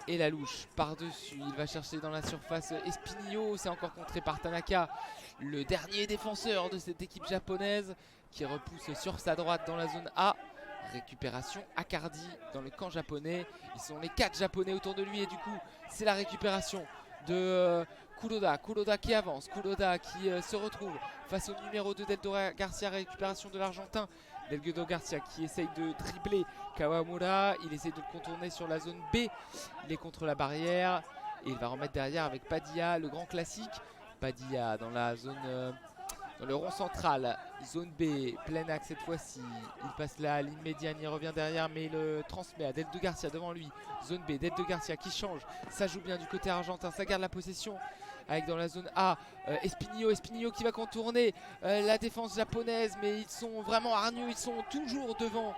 Et la louche par-dessus. Il va chercher dans la surface Espinillo. C'est encore contré par Tanaka, le dernier défenseur de cette équipe japonaise, qui repousse sur sa droite dans la zone A. Récupération Akardi dans le camp japonais. Ils sont les 4 japonais autour de lui. Et du coup, c'est la récupération de Kuroda. Kuroda qui avance. Kuroda qui se retrouve face au numéro 2 Delgado Garcia. Récupération de l'Argentin. Delgado Garcia qui essaye de dribbler Kawamura. Il essaye de le contourner sur la zone B. Il est contre la barrière. Et il va remettre derrière avec Padilla, le grand classique. Padilla dans la zone... dans le rond central, zone B, plein axe cette fois-ci. Il passe la ligne médiane, il revient derrière, mais il le transmet à Delgado Garcia devant lui. Zone B, Delgado Garcia qui change. Ça joue bien du côté argentin, ça garde la possession. Avec dans la zone A, Espinillo qui va contourner la défense japonaise. Mais ils sont vraiment hargneux, ils sont toujours devant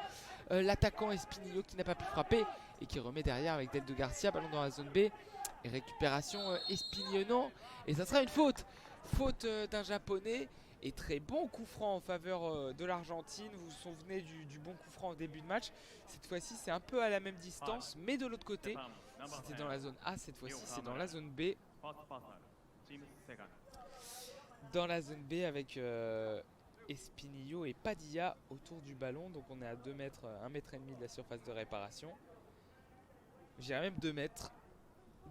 l'attaquant Espinillo qui n'a pas pu frapper. Et qui remet derrière avec Delgado Garcia, ballon dans la zone B. Et récupération Espinillo, non. Et ça sera une faute. Faute d'un japonais. Et très bon coup franc en faveur de l'Argentine. Vous vous souvenez du bon coup franc au début de match. Cette fois-ci c'est un peu à la même distance, mais de l'autre côté. C'était dans la zone A, cette fois-ci c'est dans la zone B. Dans la zone B avec Espinillo et Padilla autour du ballon. Donc on est à 2 mètres, 1 mètre et demi de la surface de réparation. J'irais même 2 mètres.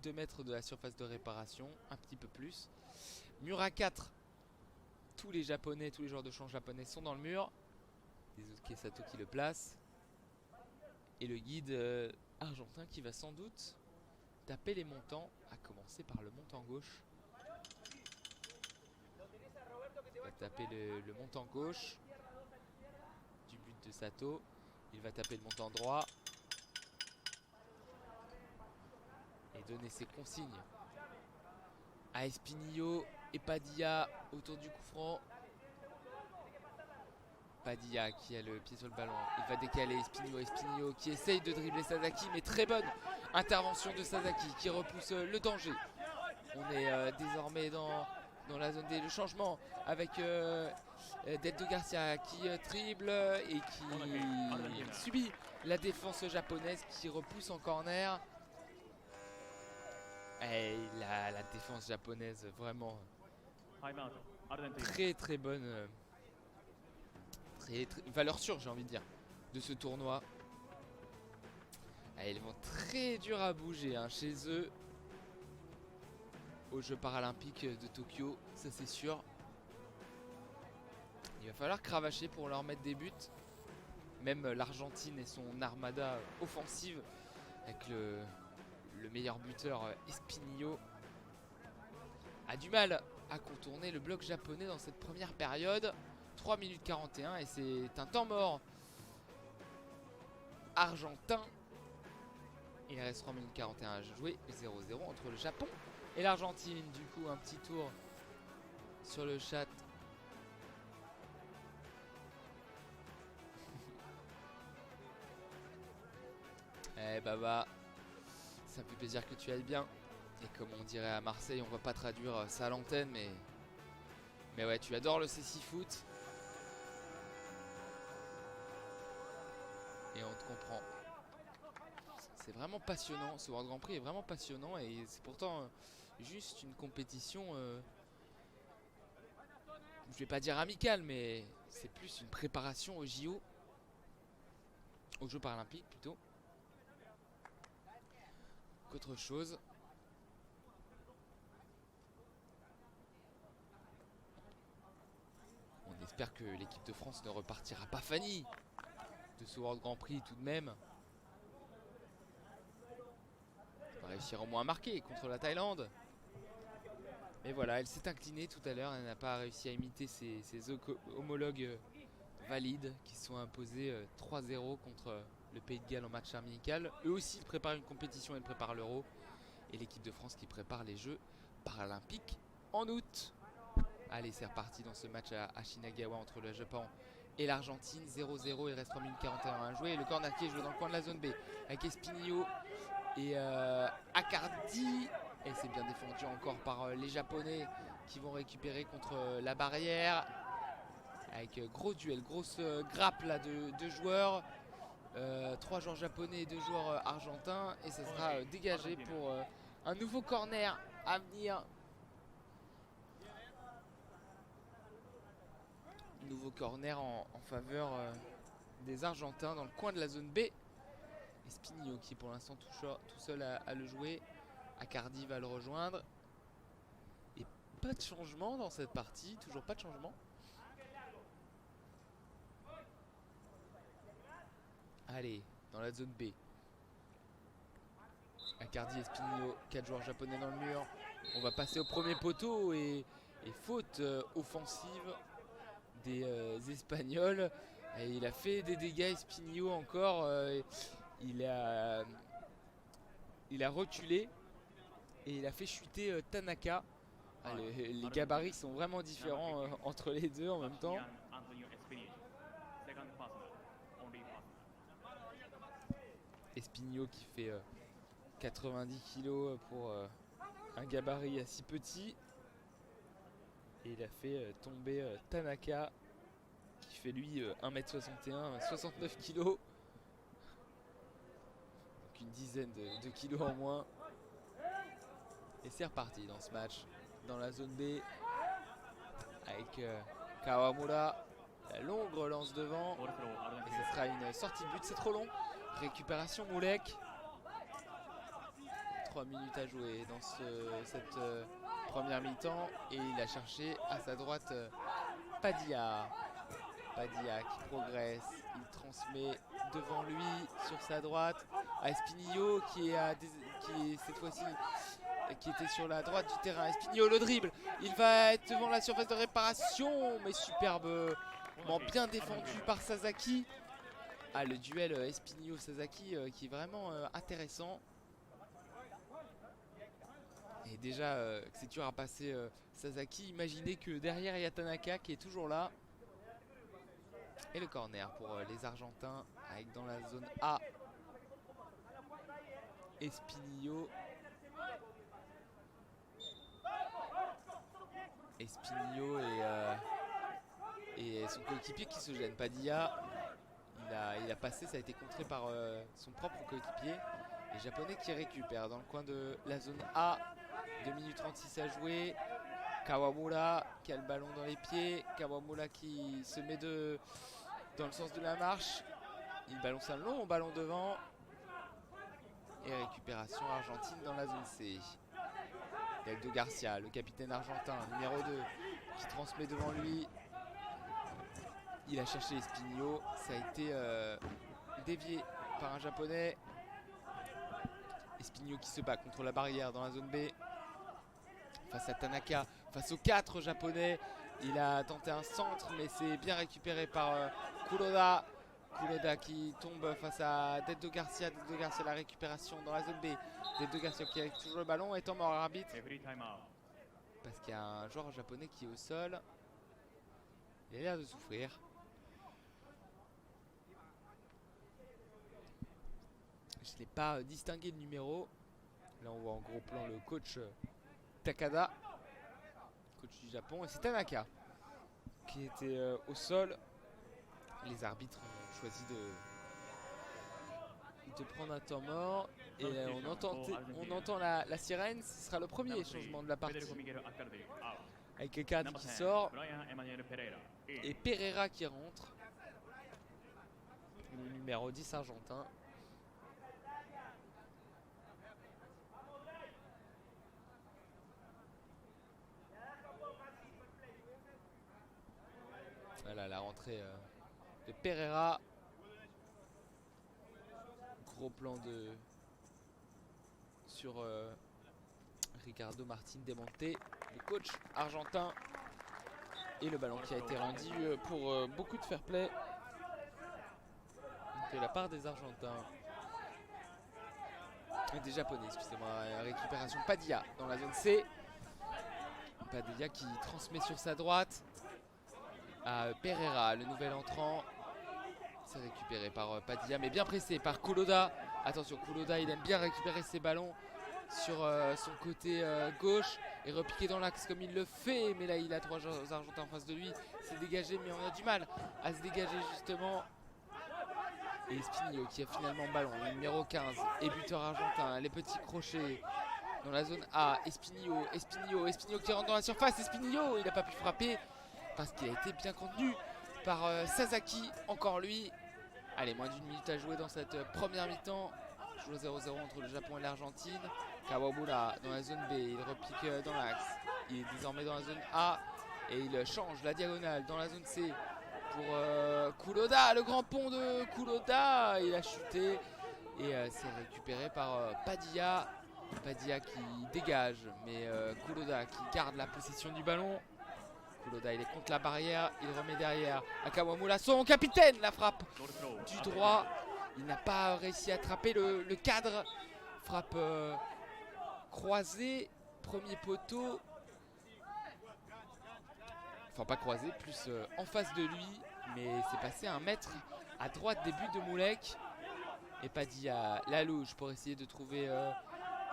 2 mètres de la surface de réparation, un petit peu plus. Mur à 4. Tous les japonais, tous les joueurs de champ japonais sont dans le mur. Daisuke Sato qui le place. Et le guide argentin qui va sans doute taper les montants, à commencer par le montant gauche. Il va taper le montant gauche du but de Sato. Il va taper le montant droit. Et donner ses consignes à Espinillo et Padilla autour du coup franc. Padilla qui a le pied sur le ballon. Il va décaler Espinillo qui essaye de dribbler Sasaki. Mais très bonne intervention de Sasaki qui repousse le danger. On est désormais dans la zone D. Le changement avec Delgado Garcia qui dribble et qui subit la défense japonaise qui repousse en corner. Et la défense japonaise vraiment très très bonne, très valeur sûre j'ai envie de dire de ce tournoi. Ils vont très dur à bouger chez eux aux Jeux Paralympiques de Tokyo, ça c'est sûr. Il va falloir cravacher pour leur mettre des buts. Même l'Argentine et son armada offensive avec le meilleur buteur Espinillo a du mal à contourner le bloc japonais dans cette première période. 3 minutes 41 et c'est un temps mort argentin. Il reste 3 minutes 41 à jouer. 0-0 entre le Japon et l'Argentine. Du coup un petit tour sur le chat. Baba, ça me fait plaisir que tu ailles bien. Et comme on dirait à Marseille, on va pas traduire ça à l'antenne, mais ouais, tu adores le CC Foot. Et on te comprend. C'est vraiment passionnant, ce World Grand Prix est vraiment passionnant. Et c'est pourtant juste une compétition, je vais pas dire amicale, mais c'est plus une préparation aux JO, aux Jeux Paralympiques plutôt, qu'autre chose. On espère que l'équipe de France ne repartira pas Fanny de ce World Grand Prix tout de même. Elle va réussir au moins à marquer contre la Thaïlande. Mais voilà, elle s'est inclinée tout à l'heure. Elle n'a pas réussi à imiter ses homologues valides qui se sont imposés 3-0 contre le Pays de Galles en match amical. Eux aussi ils préparent une compétition, ils préparent l'Euro. Et l'équipe de France qui prépare les Jeux Paralympiques en août. Allez, c'est reparti dans ce match à Shinagawa entre le Japon et l'Argentine. 0-0, il reste 3 minutes 41 à jouer. Et le corner qui est joué dans le coin de la zone B avec Espinillo et Akardi Et c'est bien défendu encore par les Japonais qui vont récupérer contre la barrière. Avec gros duel, grosse grappe là de deux joueurs. 3 joueurs japonais et 2 joueurs argentins. Et ça sera dégagé pour un nouveau corner à venir. Nouveau corner en faveur des Argentins dans le coin de la zone B. Espinillo qui pour l'instant tout seul à le jouer. Accardi va le rejoindre. Et pas de changement dans cette partie, toujours pas de changement. Allez, dans la zone B. Accardi, Espinillo, 4 joueurs japonais dans le mur. On va passer au premier poteau et faute offensive des Espagnols. Et il a fait des dégâts, Espinillo encore. Il a reculé et il a fait chuter Tanaka. Les gabarits sont vraiment différents entre les deux en même temps. Espinillo qui fait 90 kg pour un gabarit assez petit. Et il a fait tomber Tanaka qui fait lui 1m61, 69 kg. Donc une dizaine de kilos en moins. Et c'est reparti dans ce match. Dans la zone B. Avec Kawamura. La longue relance devant. Et ce sera une sortie de but. C'est trop long. Récupération Moulek. 3 minutes à jouer dans cette première mi-temps. Et il a cherché à sa droite Padilla. Padilla qui progresse. Il transmet devant lui sur sa droite à Espinillo qui est cette fois-ci qui était sur la droite du terrain. Espinillo le dribble. Il va être devant la surface de réparation. Mais superbement bien défendu par Sasaki. Ah, le duel Espinillo-Sasaki qui est vraiment intéressant. Et déjà c'est dur à passer Sasaki. Imaginez que derrière il y a Tanaka qui est toujours là. Et le corner pour les Argentins avec dans la zone A Espinillo. Espinillo et son coéquipier qui se gêne. Padilla, il a passé, ça a été contré par son propre coéquipier. Les Japonais qui récupèrent dans le coin de la zone A. 2 minutes 36 à jouer. Kawamura qui a le ballon dans les pieds. Kawamura qui se met dans le sens de la marche. Il balance un long ballon devant. Et récupération argentine dans la zone C. Deldo Garcia, le capitaine argentin, numéro 2, qui transmet devant lui. Il a cherché Espinillo. Ça a été dévié par un japonais. Espinillo qui se bat contre la barrière dans la zone B. Face à Tanaka, face aux 4 japonais. Il a tenté un centre, mais c'est bien récupéré par Kuroda. Kuroda qui tombe face à Deldo Garcia. Deldo Garcia, la récupération dans la zone B. Deldo Garcia qui a toujours le ballon, étant mort arbitre. Parce qu'il y a un joueur japonais qui est au sol. Il a l'air de souffrir. Je n'ai pas distingué le numéro. Là on voit en gros plan le coach Takada, coach du Japon. Et c'est Tanaka qui était au sol. Les arbitres ont choisi de prendre un temps mort. Et on entend la sirène. Ce sera le premier changement de la partie. Avec Accardi qui sort. Et Pereira qui rentre. Le numéro 10 argentin. Voilà la rentrée de Pereira. Gros plan sur Ricardo Martin démonté, le coach argentin. Et le ballon qui a été rendu pour beaucoup de fair play de la part des Argentins. Et des Japonais, excusez-moi. Récupération Padilla dans la zone C. Padilla qui transmet sur sa droite à Pereira, le nouvel entrant. C'est récupéré par Padilla, mais bien pressé par Kuroda. Attention, Kuroda, il aime bien récupérer ses ballons. sur son côté gauche et repiquer dans l'axe comme il le fait. Mais là, il a 3 Argentins en face de lui. C'est dégagé, mais on a du mal à se dégager justement. Et Espinillo qui a finalement le ballon, le numéro 15 et buteur argentin. Les petits crochets dans la zone A. Espinillo qui rentre dans la surface. Espinillo, il n'a pas pu frapper parce qu'il a été bien contenu par Sasaki. Encore lui. Allez, moins d'une minute à jouer dans cette première mi-temps. Toujours 0-0 entre le Japon et l'Argentine. Kawamura dans la zone B, il repique dans l'axe. Il est désormais dans la zone A et il change la diagonale dans la zone C pour Kuroda, le grand pont de Kuroda. Il a chuté et c'est récupéré par Padilla. Padilla qui dégage, mais Kuroda qui garde la possession du ballon. Kuroda, il est contre la barrière, il remet derrière à Kawamura, son capitaine, la frappe du droit. Il n'a pas réussi à attraper le cadre. Frappe croisée, premier poteau. Enfin pas croisé, plus en face de lui. Mais c'est passé à 1 mètre à droite des buts de Moulek. Et Padilla la louche pour essayer de trouver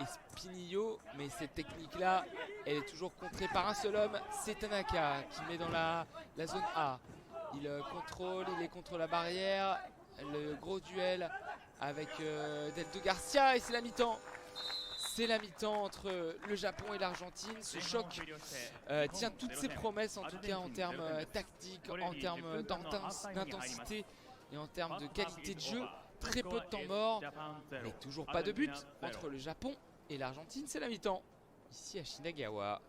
Espinillo. Mais cette technique-là, elle est toujours contrée par un seul homme. C'est Tanaka qui met dans la zone A. Il contrôle, il est contre la barrière. Le gros duel avec Delto Garcia. Et c'est la mi-temps. C'est la mi-temps entre le Japon et l'Argentine. Ce choc tient toutes ses promesses, en tout cas en termes tactiques, en termes d'intensité et en termes de qualité de jeu. Très peu de temps mort, mais toujours pas de but entre le Japon et l'Argentine. C'est la mi-temps, ici à Shinagawa.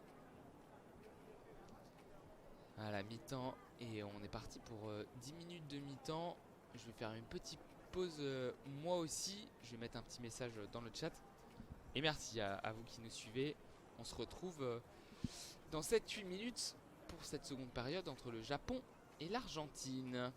À la mi-temps, et on est parti pour 10 minutes de mi-temps. Je vais faire une petite pause moi aussi. Je vais mettre un petit message dans le chat. Et merci à vous qui nous suivez. On se retrouve dans 7-8 minutes pour cette seconde période entre le Japon et l'Argentine.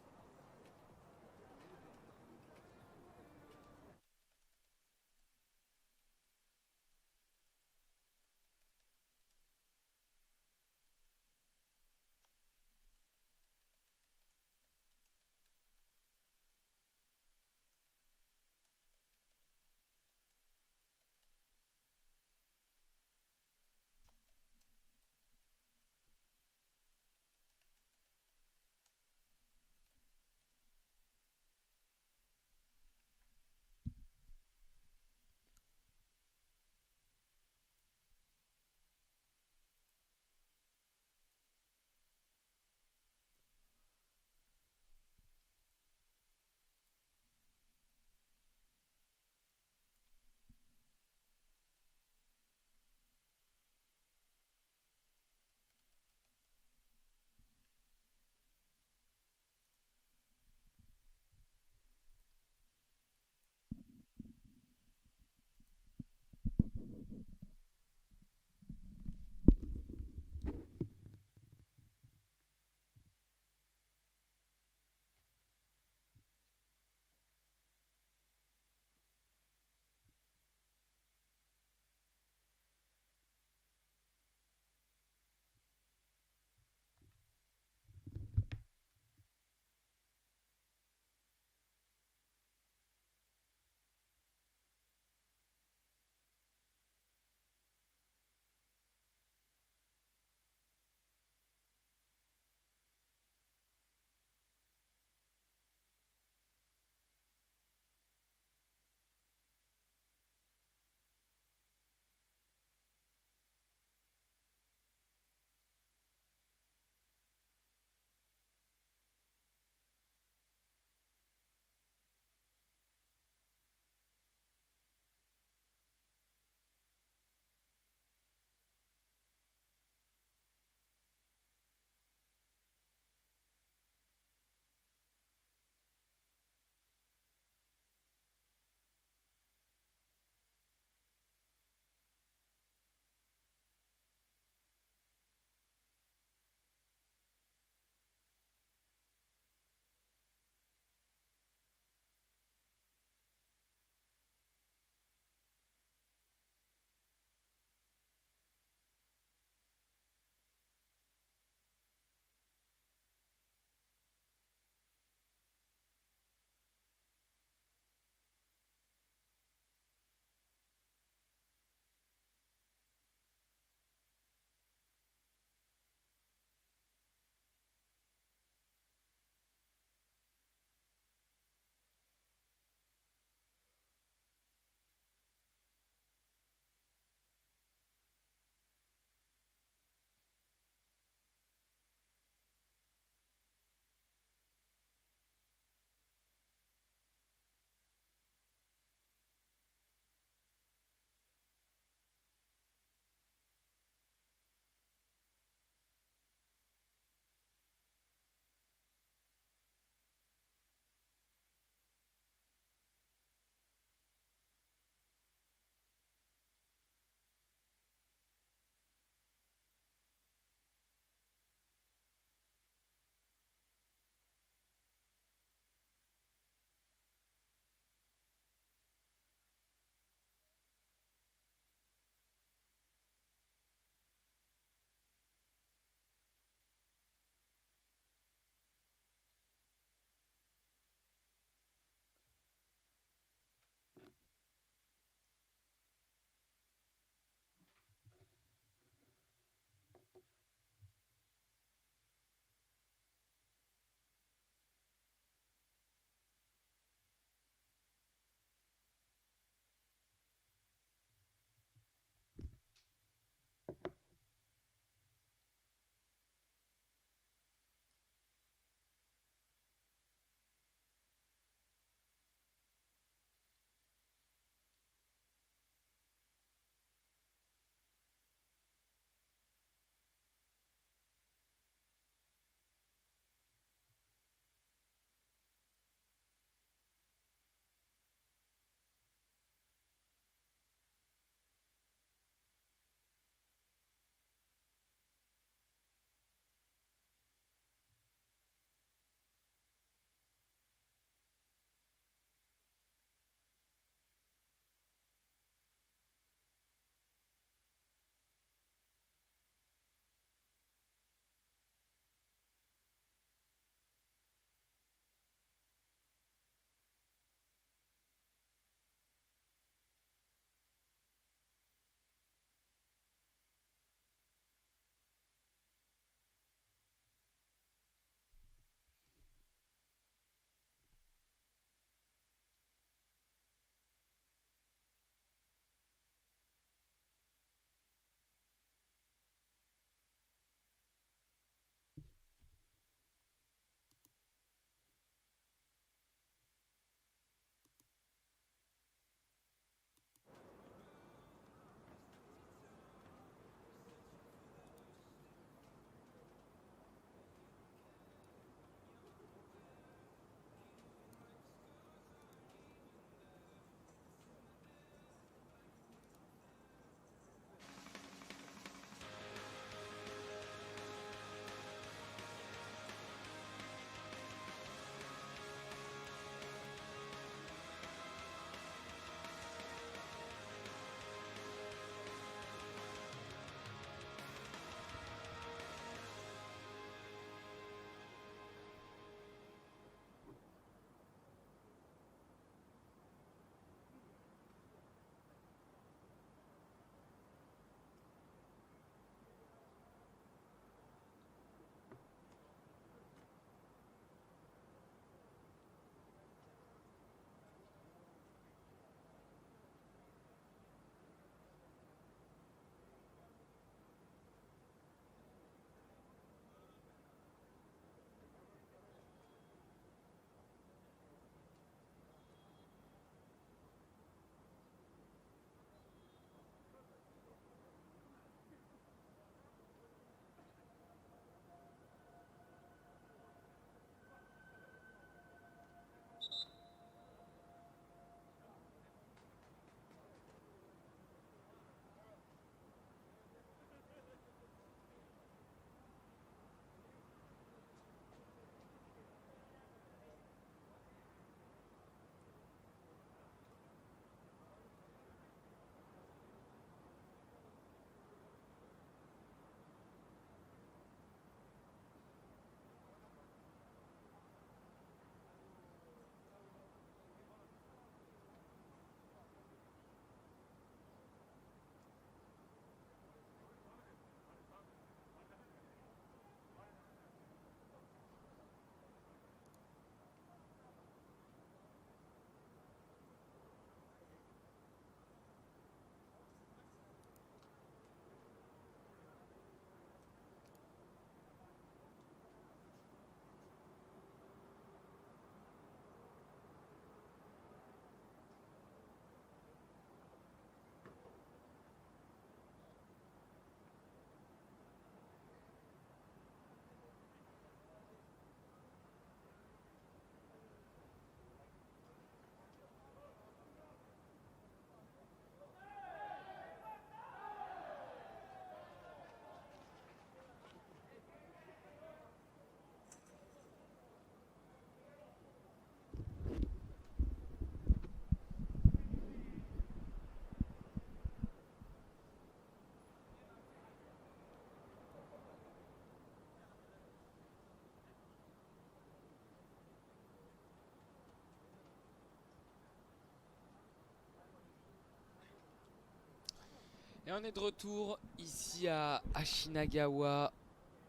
Et on est de retour ici à Shinagawa,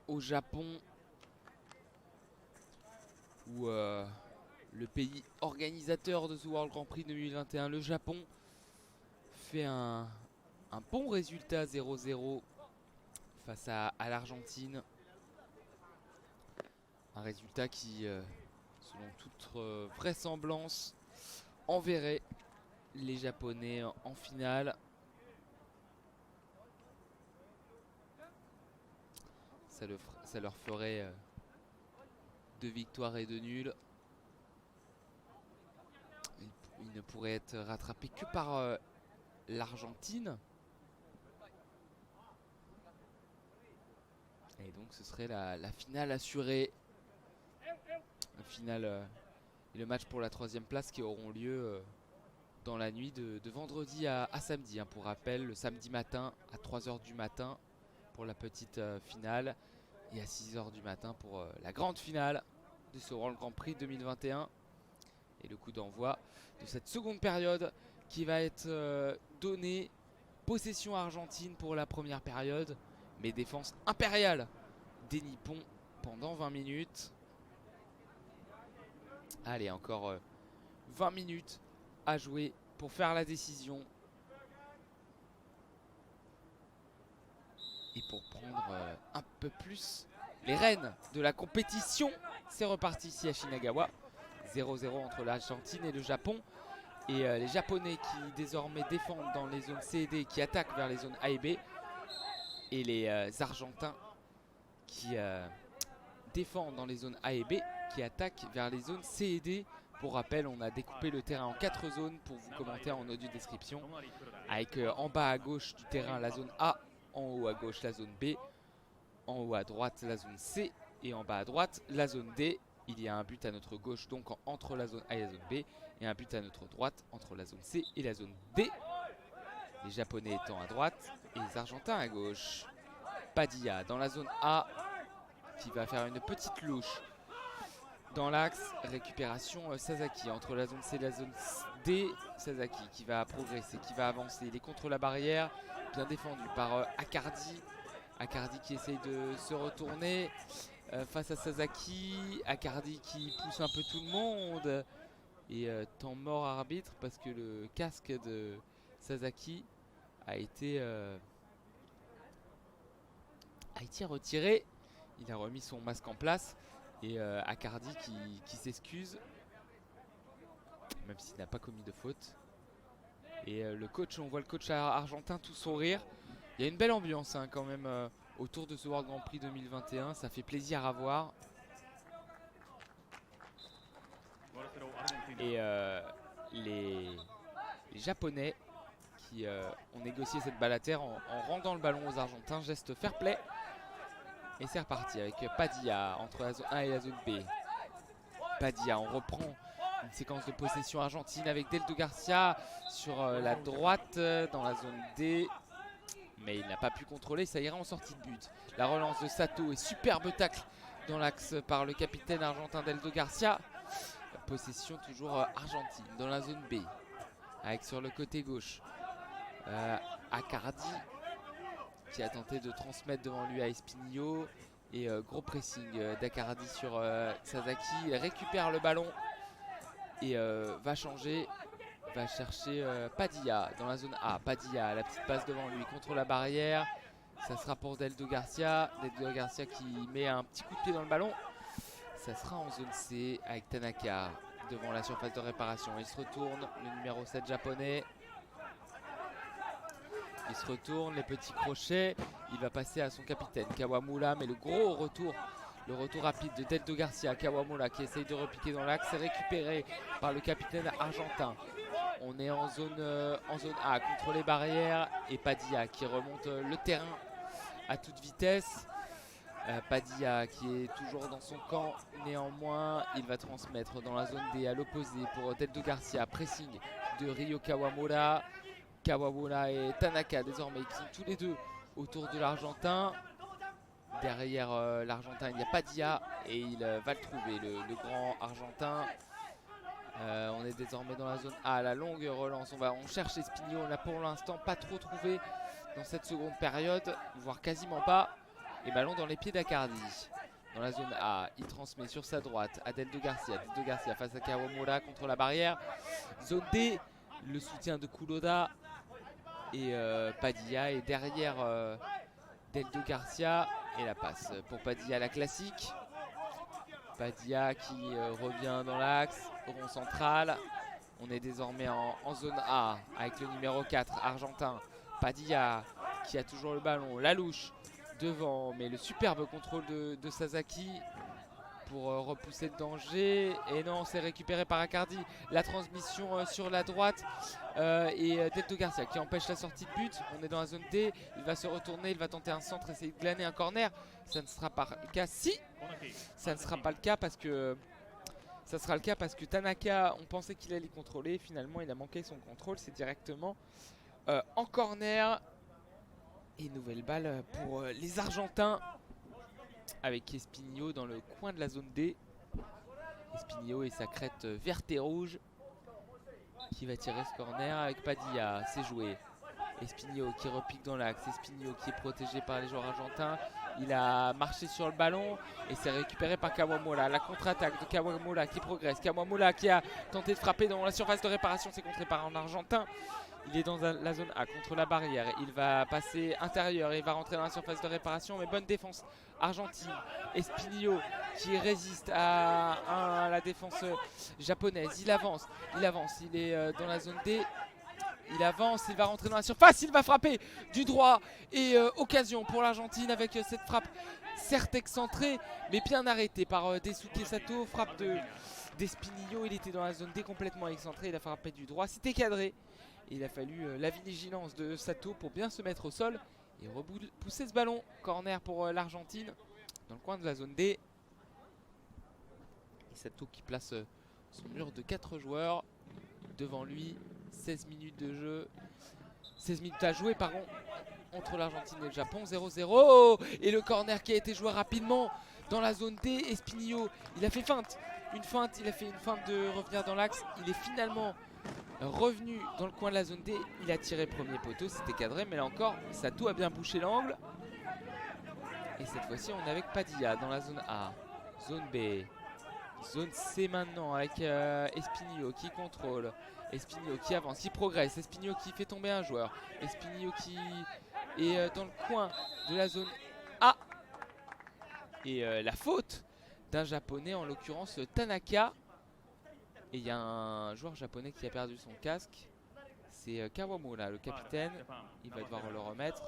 au Japon, où le pays organisateur de ce World Grand Prix 2021, le Japon, fait un bon résultat 0-0 face à l'Argentine. Un résultat qui, selon toute vraisemblance, enverrait les Japonais en finale. Ça leur ferait 2 victoires et 2 nuls. Ils ne pourraient être rattrapés que par l'Argentine. Et donc ce serait la finale assurée. La finale et le match pour la 3e place qui auront lieu dans la nuit de vendredi à samedi. Hein. Pour rappel, le samedi matin à 3 h du matin pour la petite finale. Et à 6 h du matin pour la grande finale de ce World Grand Prix 2021. Et le coup d'envoi de cette seconde période qui va être donnée. Possession argentine pour la première période, mais défense impériale des Nippons pendant 20 minutes. Allez, encore 20 minutes à jouer pour faire la décision. Et pour prendre un peu plus les rênes de la compétition. C'est reparti ici à Shinagawa. 0-0 entre l'Argentine et le Japon. Et les Japonais qui désormais défendent dans les zones C et D, qui attaquent vers les zones A et B. Et les Argentins qui défendent dans les zones A et B, qui attaquent vers les zones C et D. Pour rappel, on a découpé le terrain en 4 zones pour vous commenter en audio description. Avec en bas à gauche du terrain la zone A, en haut à gauche la zone B, en haut à droite la zone C et en bas à droite la zone D. Il y a un but à notre gauche donc entre la zone A et la zone B, et un but à notre droite entre la zone C et la zone D. Les Japonais étant à droite et les Argentins à gauche. Padilla dans la zone A qui va faire une petite louche dans l'axe. Récupération Sasaki entre la zone C et la zone D. Sasaki qui va progresser, qui va avancer. Il est contre la barrière, bien défendu par Akardi. Akardi qui essaye de se retourner face à Sasaki. Akardi qui pousse un peu tout le monde. Et temps mort arbitre parce que le casque de Sasaki a été retiré. Il a remis son masque en place. Et Akardi qui s'excuse, même s'il n'a pas commis de faute. Et le coach, on voit le coach argentin tout sourire. Il y a une belle ambiance hein, quand même autour de ce World Grand Prix 2021. Ça fait plaisir à voir. Et les Japonais qui ont négocié cette balle à terre en rendant le ballon aux Argentins. Geste fair play. Et c'est reparti avec Padilla entre la zone A et la zone B. Padilla, on reprend une séquence de possession argentine avec Deldo Garcia sur la droite dans la zone D. Mais il n'a pas pu contrôler, ça ira en sortie de but. La relance de Sato et superbe tacle dans l'axe par le capitaine argentin Deldo Garcia. Possession toujours argentine dans la zone B. Avec sur le côté gauche Akardi qui a tenté de transmettre devant lui à Espinillo. Et gros pressing d'Akardi sur Sasaki. Il récupère le ballon et va changer. Va chercher Padilla dans la zone A. Padilla, la petite passe devant lui contre la barrière. Ça sera pour Deldo Garcia. Deldo Garcia qui met un petit coup de pied dans le ballon. Ça sera en zone C avec Tanaka devant la surface de réparation. Il se retourne, le numéro 7 japonais. Il se retourne, les petits crochets. Il va passer à son capitaine Kawamura, mais le gros retour, le retour rapide de Deldo Garcia. Kawamura qui essaye de repiquer dans l'axe, est récupéré par le capitaine argentin. On est en zone A contre les barrières et Padilla qui remonte le terrain à toute vitesse. Padilla qui est toujours dans son camp, néanmoins il va transmettre dans la zone D à l'opposé pour Deldo Garcia. Pressing de Ryo Kawamura. Kawamura et Tanaka désormais qui sont tous les deux autour de l'Argentin. Derrière l'Argentin il y a Padilla et il va le trouver, le grand Argentin. On est désormais dans la zone A, la longue relance. On cherche Espinillo, on n'a pour l'instant pas trop trouvé dans cette seconde période, voire quasiment pas. Et ballon dans les pieds d'Acardi. Dans la zone A, il transmet sur sa droite à Deldo Garcia. Deldo Garcia face à Kawamura contre la barrière. Zone D, le soutien de Kuroda et Padilla est derrière Deldo Garcia. Et la passe pour Padilla, la classique. Padilla qui revient dans l'axe, rond central. On est désormais en zone A avec le numéro 4, argentin. Padilla qui a toujours le ballon, la louche devant, mais le superbe contrôle de Sasaki pour repousser le danger. Et non, c'est récupéré par Acardi. La transmission sur la droite et Deldo Garcia qui empêche la sortie de but. On est dans la zone D, il va se retourner, il va tenter un centre, essayer de glaner un corner. Ça ne sera pas le cas. Si, ça ne sera pas le cas parce que ça sera le cas parce que Tanaka, on pensait qu'il allait contrôler. Finalement, il a manqué son contrôle. C'est directement en corner. Et nouvelle balle pour les Argentins avec Espinillo dans le coin de la zone D. Espinillo et sa crête verte et rouge qui va tirer ce corner avec Padilla. C'est joué. Espinillo qui repique dans l'axe. Espinillo qui est protégé par les joueurs argentins. Il a marché sur le ballon et c'est récupéré par Kawamura. La contre-attaque de Kawamura qui progresse. Kawamura qui a tenté de frapper dans la surface de réparation. C'est contré par un argentin. Il est dans la zone A contre la barrière. Il va passer intérieur et il va rentrer dans la surface de réparation. Mais bonne défense argentine. Espinillo qui résiste à la défense japonaise. Il avance. Il est dans la zone D. Il avance, il va rentrer dans la surface, il va frapper du droit et occasion pour l'Argentine avec cette frappe certes excentrée mais bien arrêtée par Daisuke Sato. Frappe d'Espinillo, il était dans la zone D complètement excentré, il a frappé du droit, c'était cadré. Et il a fallu la vigilance de Sato pour bien se mettre au sol et repousser ce ballon. Corner pour l'Argentine dans le coin de la zone D. Et Sato qui place son mur de 4 joueurs devant lui. 16 minutes de jeu, 16 minutes à jouer pardon, entre l'Argentine et le Japon. 0-0 et le corner qui a été joué rapidement dans la zone D. Espinillo, il a fait il a fait une feinte de revenir dans l'axe. Il est finalement revenu dans le coin de la zone D. Il a tiré premier poteau, c'était cadré, mais là encore, Sato a bien bouché l'angle. Et cette fois-ci, on est avec Padilla dans la zone A, zone B, zone C maintenant avec Espinillo qui contrôle. Espinillo qui avance, qui progresse, Espinillo qui fait tomber un joueur, Espinillo qui est dans le coin de la zone A. Et la faute d'un japonais, en l'occurrence Tanaka. Et il y a un joueur japonais qui a perdu son casque, c'est Kawamura, le capitaine. Il va devoir le remettre.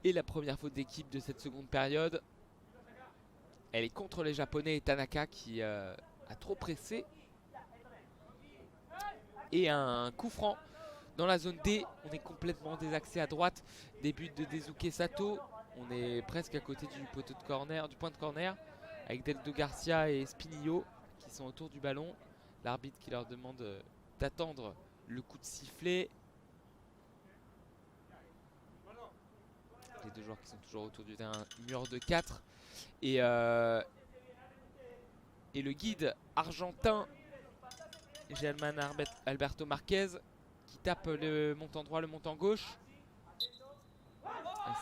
Et la première faute d'équipe de cette seconde période, elle est contre les Japonais et Tanaka qui a trop pressé. Et un coup franc dans la zone D. On est complètement désaxé à droite. Début de Daisuke Sato. On est presque à côté du poteau de corner, du point de corner, avec Deldo Garcia et Espinillo qui sont autour du ballon. L'arbitre qui leur demande d'attendre le coup de sifflet. Les deux joueurs qui sont toujours autour du terrain, mur de 4. Et le guide argentin, Germán Alberto Marquez, qui tape le montant droit, le montant gauche.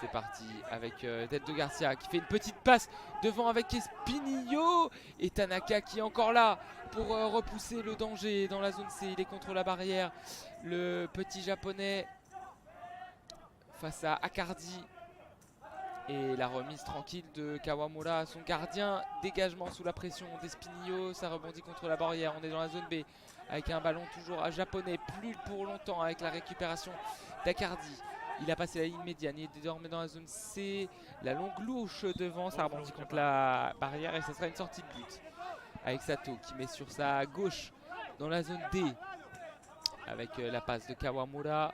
C'est parti avec Deldo Garcia qui fait une petite passe devant avec Espinillo. Et Tanaka qui est encore là pour repousser le danger dans la zone C. Il est contre la barrière. Le petit japonais face à Acardi. Et la remise tranquille de Kawamura à son gardien. Dégagement sous la pression d'Espinillo. Ça rebondit contre la barrière. On est dans la zone B avec un ballon toujours à japonais. Plus pour longtemps avec la récupération d'Acardi. Il a passé la ligne médiane. Il est désormais dans la zone C. La longue louche devant. Ça rebondit contre la barrière. Et ce sera une sortie de but. Avec Sato qui met sur sa gauche dans la zone D. Avec la passe de Kawamura.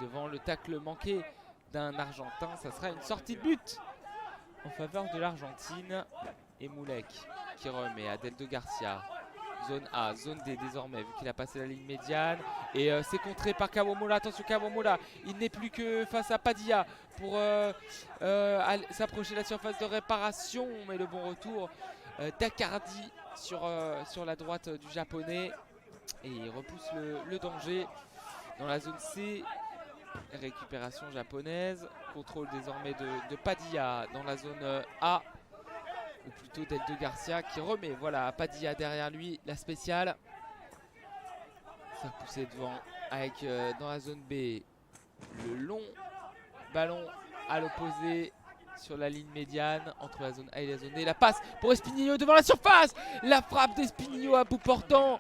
Devant le tacle manqué d'un Argentin, ça sera une sortie de but en faveur de l'Argentine. Et Moulek qui remet à Deldo Garcia. Zone A, zone D désormais, vu qu'il a passé la ligne médiane. Et c'est contré par Kawamura. Attention Kawamura, il n'est plus que face à Padilla pour s'approcher de la surface de réparation. Mais le bon retour d'Akardi sur la droite du japonais. Et il repousse le danger dans la zone C. Récupération japonaise. Contrôle désormais de Padilla dans la zone A. Ou plutôt Del2 Garcia qui remet. Voilà, Padilla derrière lui, la spéciale. Ça repoussé devant avec dans la zone B le long ballon à l'opposé sur la ligne médiane entre la zone A et la zone D. La passe pour Espinillo devant la surface. La frappe d'Espinillo à bout portant.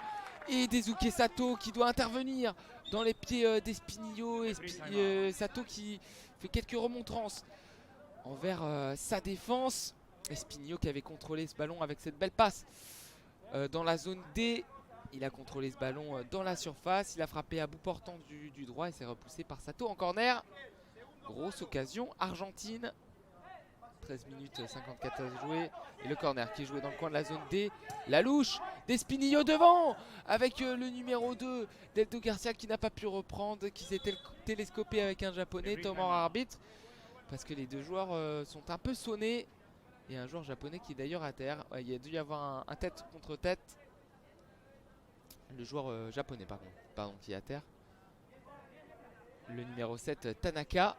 Et Daisuke Sato qui doit intervenir dans les pieds d'Espinillo. Sato qui fait quelques remontrances envers sa défense. Espinillo qui avait contrôlé ce ballon avec cette belle passe dans la zone D. Il a contrôlé ce ballon dans la surface. Il a frappé à bout portant du droit et s'est repoussé par Sato en corner. Grosse occasion Argentine. 13 minutes 54 à jouer. Et le corner qui est joué dans le coin de la zone D. La louche d'Espinillo devant avec le numéro 2 Del2 Garcia qui n'a pas pu reprendre, qui s'est télescopé avec un japonais, Tom en arbitre. Parce que les deux joueurs sont un peu sonnés. Et un joueur japonais qui est d'ailleurs à terre. Il y a dû y avoir un tête contre tête. Le joueur japonais pardon, qui est à terre. Le numéro 7 Tanaka.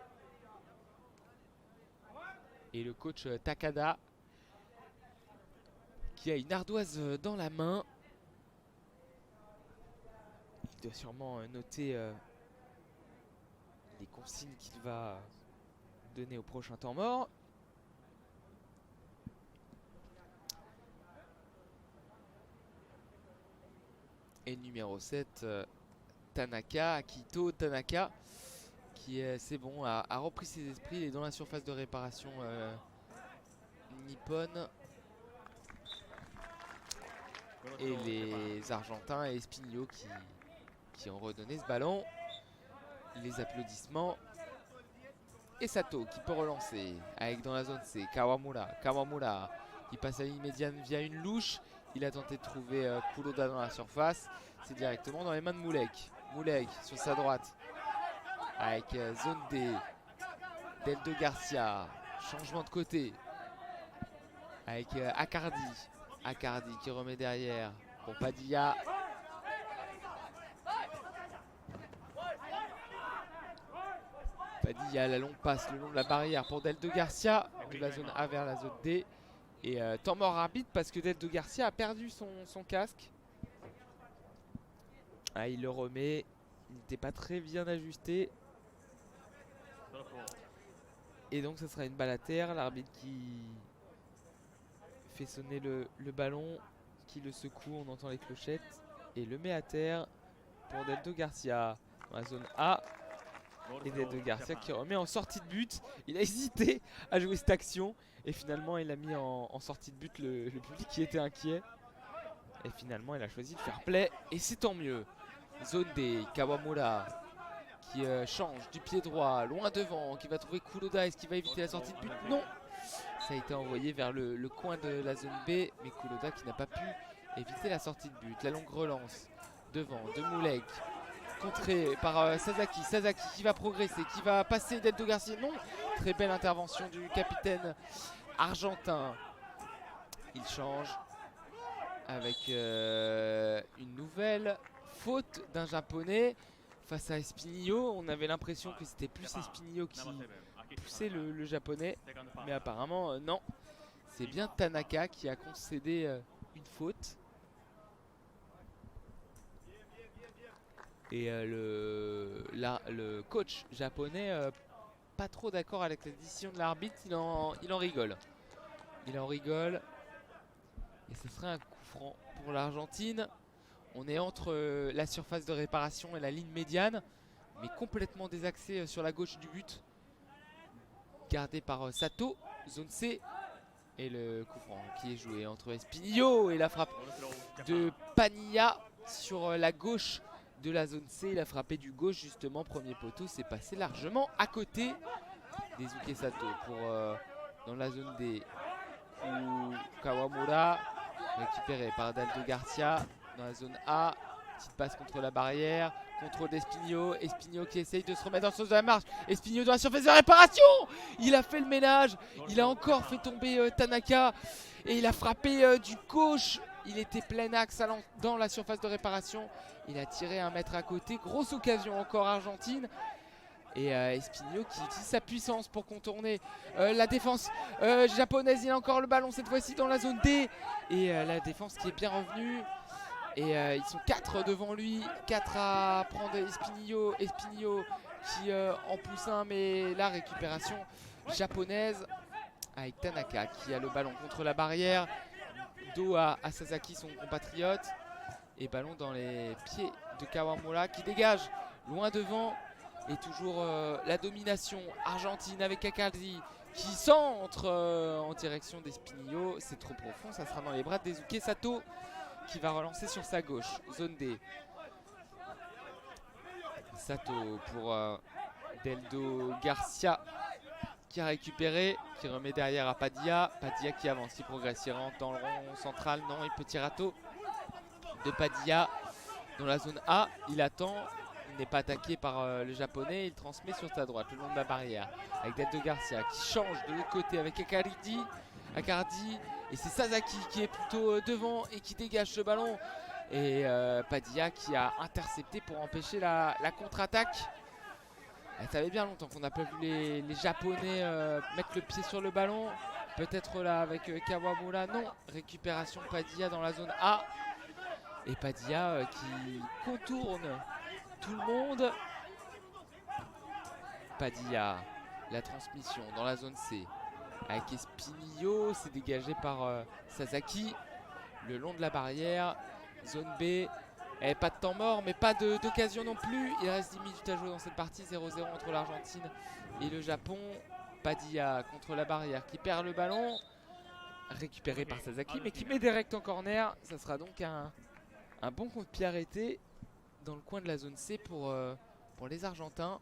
Et le coach Takada qui a une ardoise dans la main. Il doit sûrement noter les consignes qu'il va donner au prochain temps mort. Et le numéro 7 Tanaka, Akito Tanaka qui c'est bon, a repris ses esprits. Il est dans la surface de réparation nippone. Et les Argentins et Espinillo qui ont redonné ce ballon. Les applaudissements. Et Sato qui peut relancer avec dans la zone C Kawamura qui passe à la ligne médiane via une louche. Il a tenté de trouver Kuroda dans la surface. C'est directement dans les mains de Moulek. Moulek sur sa droite avec zone D. Del2 Garcia. Changement de côté avec Acardi. Acardi qui remet derrière pour Padilla. Padilla, la longue passe le long de la barrière pour Del2 Garcia. De la zone A vers la zone D. Et temps mort rapide parce que Del2 Garcia a perdu son casque. Ah, il le remet. Il n'était pas très bien ajusté. Et donc ce sera une balle à terre. L'arbitre qui fait sonner le ballon, qui le secoue, on entend les clochettes. Et le met à terre pour Del2 Garcia dans la zone A. Et Del2 Garcia qui remet en sortie de but. Il a hésité à jouer cette action. Et finalement il a mis en sortie de but le public qui était inquiet. Et finalement il a choisi de faire play. Et c'est tant mieux. Zone D, Kawamura qui change du pied droit, loin devant, qui va trouver Kuroda. Est-ce qu'il va éviter la sortie de but? Non. Ça a été envoyé vers le coin de la zone B. Mais Kuroda qui n'a pas pu éviter la sortie de but. La longue relance devant de Moulek. Contré par Sasaki. Sasaki qui va progresser, qui va passer Del2 Garcia. Non. Très belle intervention du capitaine argentin. Il change avec une nouvelle faute d'un japonais face à Espinillo. On avait l'impression que c'était plus Espinillo qui poussait le japonais. Mais apparemment non. C'est bien Tanaka qui a concédé une faute. Et le coach japonais pas trop d'accord avec la décision de l'arbitre. Il en rigole. Il en rigole. Et ce serait un coup franc pour l'Argentine. On est entre la surface de réparation et la ligne médiane. Mais complètement désaxé sur la gauche du but. Gardé par Sato. Zone C. Et le coup franc qui est joué entre Espinillo et la frappe de Pania sur la gauche de la zone C. Il a frappé du gauche justement. Premier poteau. C'est passé largement à côté des Daisuke Sato pour dans la zone D. Kawamura récupéré par Del2 Garcia dans la zone A. petite passe contre la barrière. Contrôle d'Espinio. Espinio qui essaye de se remettre dans le sens de la marche. Espinio dans la surface de réparation. Il a fait le ménage. Il a encore fait tomber Tanaka. Et il a frappé du gauche. Il était plein axe dans la surface de réparation. Il a tiré 1 mètre à côté. Grosse occasion encore Argentine. Et Espinio qui utilise sa puissance pour contourner la défense japonaise. Il a encore le ballon cette fois-ci dans la zone D. Et la défense qui est bien revenue. Et ils sont 4 devant lui. 4 à prendre Espinio. Espinio qui en pousse un. Mais la récupération japonaise avec Tanaka qui a le ballon contre la barrière. Dos à Sasaki, son compatriote. Et ballon dans les pieds de Kawamura qui dégage loin devant. Et toujours la domination argentine avec Akaldi qui centre en direction d'Espinio. C'est trop profond, ça sera dans les bras de Daisuke Sato qui va relancer sur sa gauche. Zone D. Sato pour Deldo Garcia qui a récupéré, qui remet derrière à Padilla. Padilla qui avance, qui progresse, il rentre dans le rond central. Non, et petit râteau de Padilla dans la zone A. Il attend. Il n'est pas attaqué par le japonais, il transmet sur sa droite le long de la barrière avec Deldo Garcia qui change de l'autre côté avec Acardi et c'est Sasaki qui est plutôt devant et qui dégage ce ballon et Padilla qui a intercepté pour empêcher la contre-attaque. Ça fait bien longtemps qu'on n'a pas vu les japonais mettre le pied sur le ballon, peut-être là avec Kawamura, non, récupération Padilla dans la zone A et Padilla qui contourne tout le monde. Padilla, la transmission dans la zone C avec Espinio, c'est dégagé par Sasaki le long de la barrière. Zone B, pas de temps mort mais pas d'occasion non plus. Il reste 10 minutes à jouer dans cette partie. 0-0 entre l'Argentine et le Japon. Padilla contre la barrière qui perd le ballon, récupéré par Sasaki mais qui met direct en corner. Ça sera donc un bon coup de pied arrêté dans le coin de la zone C pour les Argentins.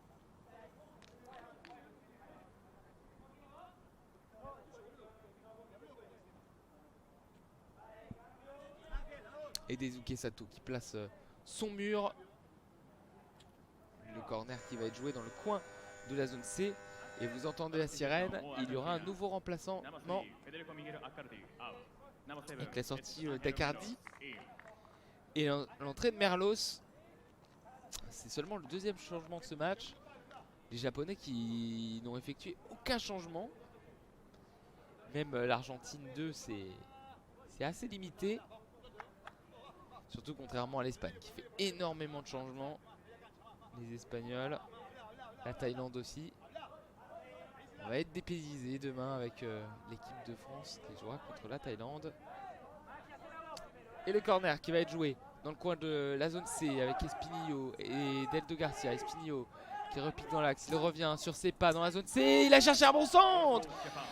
Et Daisuke Sato qui place son mur. Le corner qui va être joué dans le coin de la zone C. Et vous entendez la sirène, il y aura un nouveau remplaçant avec la sortie d'Acardi et l'entrée de Merlos. C'est seulement le deuxième changement de ce match. Les Japonais qui n'ont effectué aucun changement. Même l'Argentine 2, c'est assez limité. Surtout contrairement à l'Espagne qui fait énormément de changements. Les Espagnols, la Thaïlande aussi. On va être dépaysé demain avec l'équipe de France qui jouera contre la Thaïlande. Et le corner qui va être joué dans le coin de la zone C avec Espinio et Deldo Garcia. Espinio qui repique dans l'axe, il revient sur ses pas dans la zone C. Il a cherché un bon centre.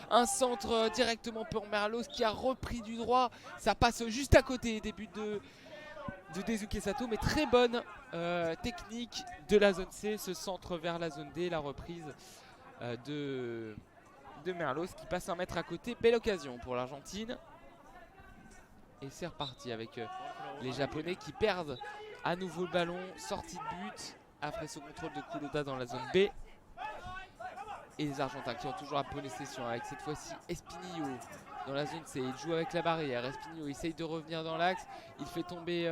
Un centre directement pour Merlos qui a repris du droit. Ça passe juste à côté des buts de Daisuke Sato, mais très bonne technique de la zone C. Ce centre vers la zone D, la reprise de Merlos qui passe 1 mètre à côté. Belle occasion pour l'Argentine. Et c'est reparti avec les Japonais qui perdent à nouveau le ballon. Sortie de but après ce contrôle de Kuroda dans la zone B. Et les Argentins qui ont toujours la possession avec cette fois-ci Espinio dans la zone C. Il joue avec la barrière. Espinio essaye de revenir dans l'axe. Il fait tomber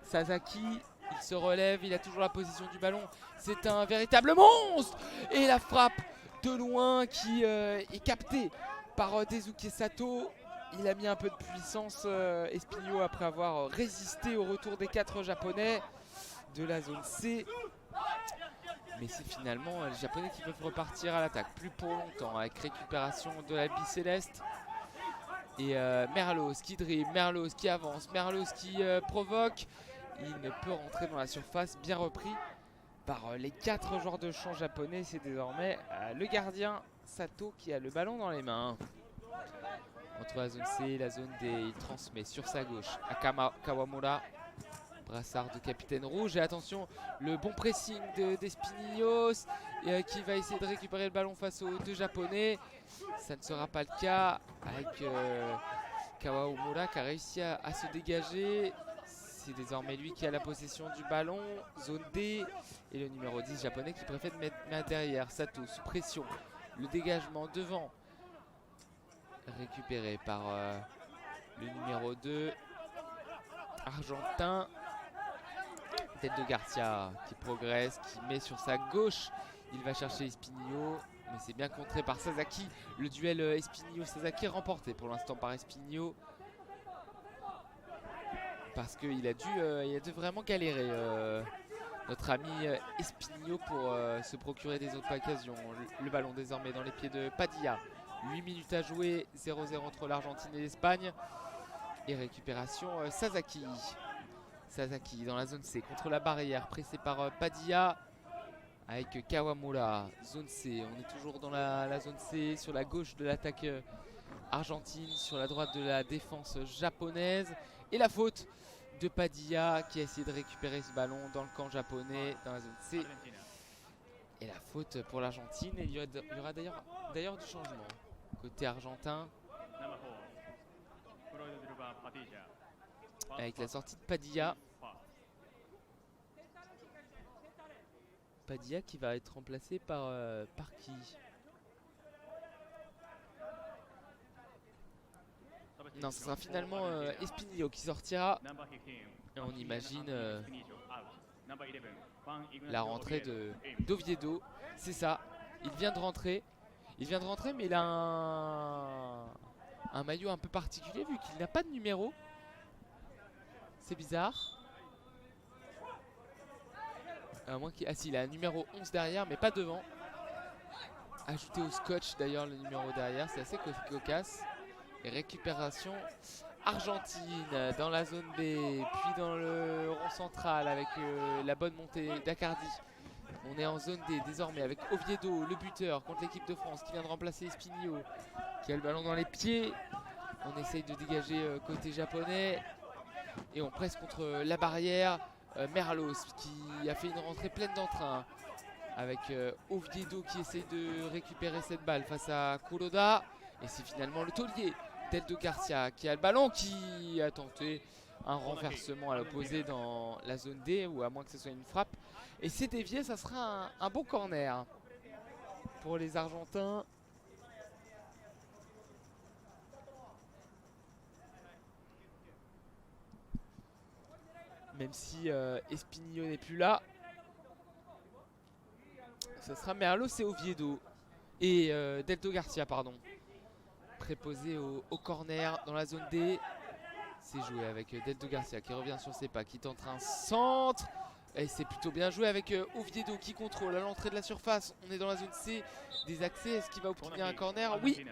Sasaki. Il se relève. Il a toujours la position du ballon. C'est un véritable monstre. Et la frappe de loin qui est captée par Daisuke Sato. Il a mis un peu de puissance Espinio après avoir résisté au retour des 4 Japonais de la zone C. Mais c'est finalement les Japonais qui peuvent repartir à l'attaque plus pour longtemps avec récupération de la Bicéleste. Et Merlos qui dribble, Merlos qui avance, Merlos qui provoque. Il ne peut rentrer dans la surface, bien repris par les 4 joueurs de champ japonais. C'est désormais le gardien Sato qui a le ballon dans les mains. Entre la zone C et la zone D, il transmet sur sa gauche à Kawamura. Brassard de capitaine rouge. Et attention, le bon pressing d'Espinillos qui va essayer de récupérer le ballon face aux 2 Japonais. Ça ne sera pas le cas avec Kawamura qui a réussi à se dégager. C'est désormais lui qui a la possession du ballon. Zone D. Et le numéro 10 japonais qui préfère mettre derrière. Sato sous pression. Le dégagement devant. Récupéré par le numéro 2. Argentin. Tête de Garcia qui progresse, qui met sur sa gauche. Il va chercher Espinillo. Mais c'est bien contré par Sasaki. Le duel Espinillo-Sasaki remporté pour l'instant par Espinillo. Parce qu'il a dû vraiment galérer notre ami Espinillo pour se procurer des autres occasions. Le ballon désormais dans les pieds de Padilla. 8 minutes à jouer, 0-0 entre l'Argentine et l'Espagne. Et récupération Sasaki. Sasaki dans la zone C contre la barrière, pressé par Padilla. Avec Kawamura, zone C. On est toujours dans la zone C, sur la gauche de l'attaque argentine, sur la droite de la défense japonaise. Et la faute de Padilla qui a essayé de récupérer ce ballon dans le camp japonais, dans la zone C. Et la faute pour l'Argentine. Et il y aura d'ailleurs du changement côté argentin. Avec la sortie de Padilla. Padilla qui va être remplacé par qui? Non, ce sera finalement Espinillo qui sortira. Et on imagine la rentrée d'Oviedo. C'est ça, il vient de rentrer. Mais il a un maillot un peu particulier vu qu'il n'a pas de numéro. C'est bizarre. Ah si, il a un numéro 11 derrière mais pas devant. Ajouté au scotch d'ailleurs le numéro derrière, c'est assez cocasse. Et récupération argentine dans la zone B, puis dans le rond central avec la bonne montée d'Acardi. On est en zone D désormais avec Oviedo, le buteur contre l'équipe de France qui vient de remplacer Espinillo, qui a le ballon dans les pieds. On essaye de dégager côté japonais et on presse contre la barrière. Merlos qui a fait une rentrée pleine d'entrain avec Oviedo qui essaye de récupérer cette balle face à Kuroda. Et c'est finalement le taulier Tête de Garcia qui a le ballon, qui a tenté un renversement à l'opposé dans la zone D, ou à moins que ce soit une frappe. Et c'est dévié, ça sera un bon corner pour les Argentins. Même si Espinillo n'est plus là. Ce sera Merlos et Oviedo. Et Delto Garcia, pardon. Préposé au corner dans la zone D. C'est joué avec Delto Garcia qui revient sur ses pas, qui tente un centre. Et c'est plutôt bien joué avec Oviedo qui contrôle à l'entrée de la surface. On est dans la zone C des accès. Est-ce qu'il va obtenir un corner? Oui.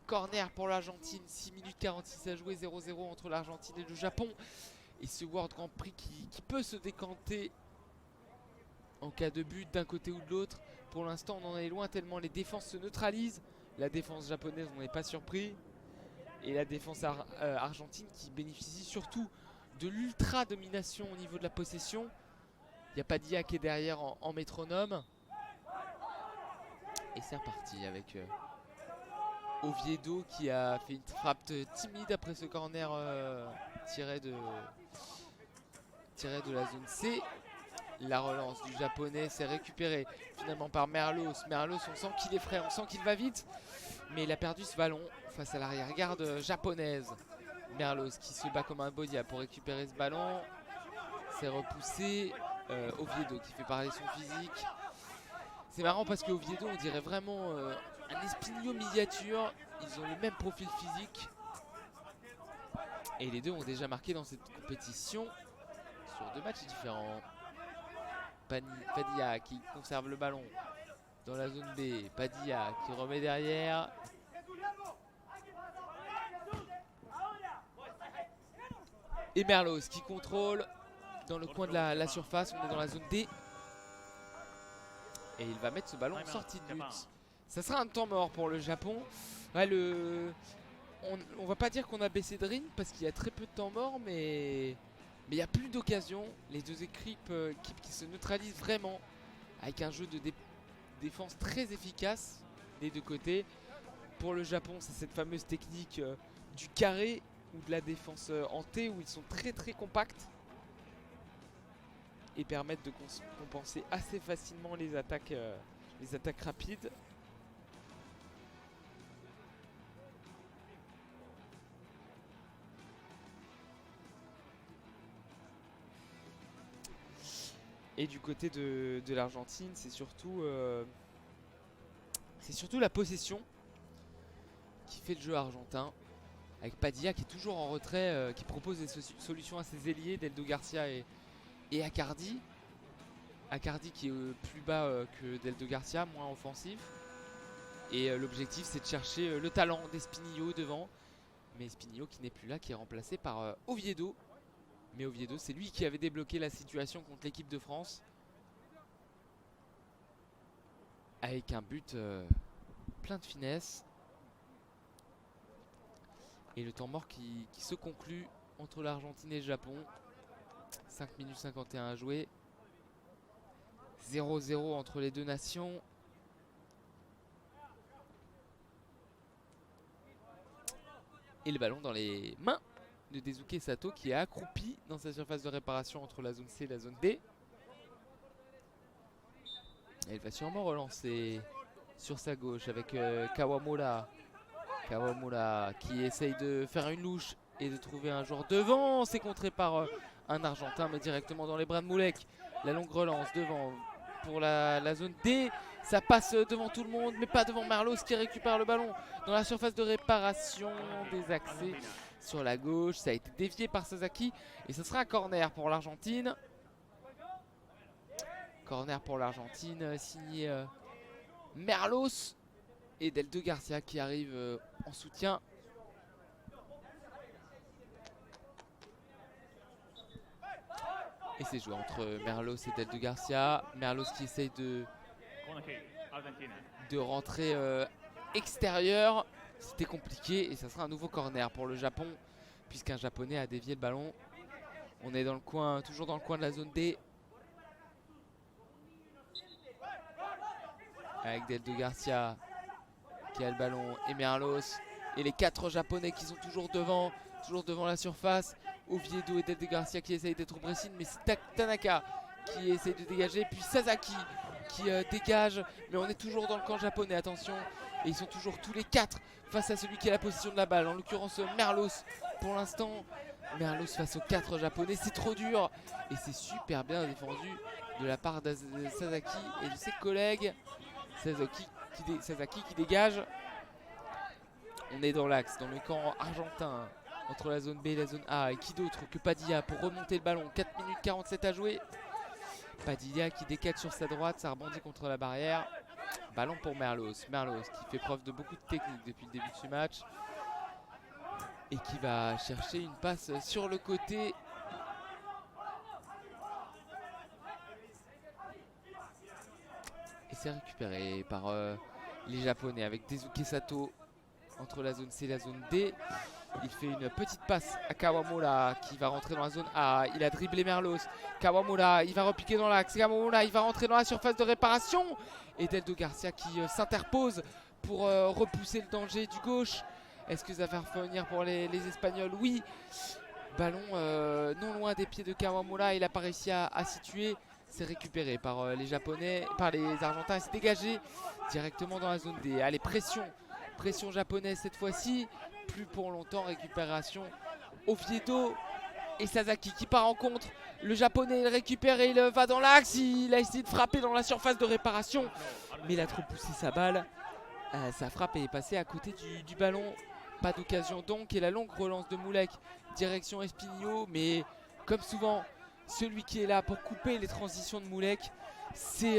Corner pour l'Argentine. 6 minutes 46 à jouer. 0-0 entre l'Argentine et le Japon. Et ce World Grand Prix qui peut se décanter en cas de but d'un côté ou de l'autre. Pour l'instant, on en est loin tellement les défenses se neutralisent. La défense japonaise, on n'est pas surpris. Et la défense argentine qui bénéficie surtout de l'ultra domination au niveau de la possession. Il n'y a pas Dia qui est derrière en métronome. Et c'est reparti avec Oviedo qui a fait une frappe timide après ce corner tiré de la zone C. La relance du japonais s'est récupérée finalement par Merlos. Merlos, on sent qu'il est frais, on sent qu'il va vite. Mais il a perdu ce ballon face à l'arrière-garde japonaise. Merlos qui se bat comme un bodia pour récupérer ce ballon. C'est repoussé. Oviedo qui fait parler son physique. C'est marrant parce que Oviedo, on dirait vraiment un Espinillo miniature. Ils ont le même profil physique. Et les deux ont déjà marqué dans cette compétition sur 2 matchs différents. Padilla qui conserve le ballon dans la zone B. Padilla qui remet derrière. Et Merlos qui contrôle dans le coin de la surface. On est dans la zone D. Et il va mettre ce ballon en sortie de but. Ça sera un temps mort pour le Japon. Ouais, on va pas dire qu'on a baissé de rythme parce qu'il y a très peu de temps mort, mais il n'y a plus d'occasion. Les deux équipes qui se neutralisent vraiment avec un jeu de défense très efficace des deux côtés. Pour le Japon, c'est cette fameuse technique du carré ou de la défense en T où ils sont très très compacts. et permettre de compenser assez facilement les attaques rapides. Et du côté de l'Argentine, c'est surtout la possession qui fait le jeu argentin. Avec Padilla qui est toujours en retrait, qui propose des solutions à ses ailiers, Deldo Garcia et Accardi. Accardi qui est plus bas que Deldo Garcia, moins offensif. Et l'objectif c'est de chercher le talent d'Espinillo devant. Mais Espinillo qui n'est plus là, qui est remplacé par Oviedo. Mais Oviedo, c'est lui qui avait débloqué la situation contre l'équipe de France. Avec un but plein de finesse. Et le temps mort qui se conclut entre l'Argentine et le Japon. 5 minutes 51 à jouer. 0-0 entre les deux nations. Et le ballon dans les mains de Daisuke Sato qui est accroupi dans sa surface de réparation entre la zone C et la zone D. Et il va sûrement relancer sur sa gauche avec Kawamura. Kawamura qui essaye de faire une louche et de trouver un joueur devant. C'est contré par un Argentin mais directement dans les bras de Moulek. La longue relance devant pour la zone D. Ça passe devant tout le monde mais pas devant Merlos qui récupère le ballon dans la surface de réparation des accès. Sur la gauche, ça a été dévié par Sasaki et ce sera un corner pour l'Argentine. Corner pour l'Argentine signé Merlos et Deldo Garcia qui arrive en soutien. Et c'est joué entre Merlos et Deldo Garcia. Merlos qui essaye de rentrer extérieur. C'était compliqué et ça sera un nouveau corner pour le Japon puisqu'un Japonais a dévié le ballon. On est dans le coin, toujours dans le coin de la zone D. Avec Deldo Garcia qui a le ballon et Merlos. Et les 4 Japonais qui sont toujours devant la surface. Oviedo et Deldo Garcia qui essayent d'être au pressing mais c'est Tanaka qui essaye de dégager. Puis Sasaki qui dégage mais on est toujours dans le camp japonais, attention. Et ils sont toujours tous les 4 face à celui qui a la position de la balle. En l'occurrence Merlos pour l'instant. Merlos face aux 4 japonais, c'est trop dur. Et c'est super bien défendu de la part de Sasaki et de ses collègues. Sasaki qui dégage. On est dans l'axe, dans le camp argentin. Entre la zone B et la zone A. Et qui d'autre que Padilla pour remonter le ballon. 4 minutes 47 à jouer. Padilla qui décale sur sa droite, ça rebondit contre la barrière. Ballon pour Merlos. Merlos qui fait preuve de beaucoup de technique depuis le début de ce match. Et qui va chercher une passe sur le côté. Et c'est récupéré par les Japonais avec Daisuke Sato entre la zone C et la zone D. Il fait une petite passe à Kawamura qui va rentrer dans la zone A. Il a dribblé Merlos. Kawamura, il va repiquer dans l'axe. Kawamura, il va rentrer dans la surface de réparation. Et Deldo Garcia qui s'interpose pour repousser le danger du gauche. Est-ce que ça va revenir pour les Espagnols? Oui. Ballon non loin des pieds de Kawamura. Il n'a pas réussi à situer. C'est récupéré par les Japonais, par les Argentins. Et c'est dégagé directement dans la zone D. Allez, pression japonaise cette fois-ci. Plus pour longtemps, récupération. Oviedo et Sasaki qui part en contre. Le Japonais il récupère et il va dans l'axe. Il a essayé de frapper dans la surface de réparation. Mais il a trop poussé sa balle. Sa frappe est passée à côté du ballon. Pas d'occasion donc. Et la longue relance de Moulek. Direction Espinillo. Mais comme souvent, celui qui est là pour couper les transitions de Moulek, c'est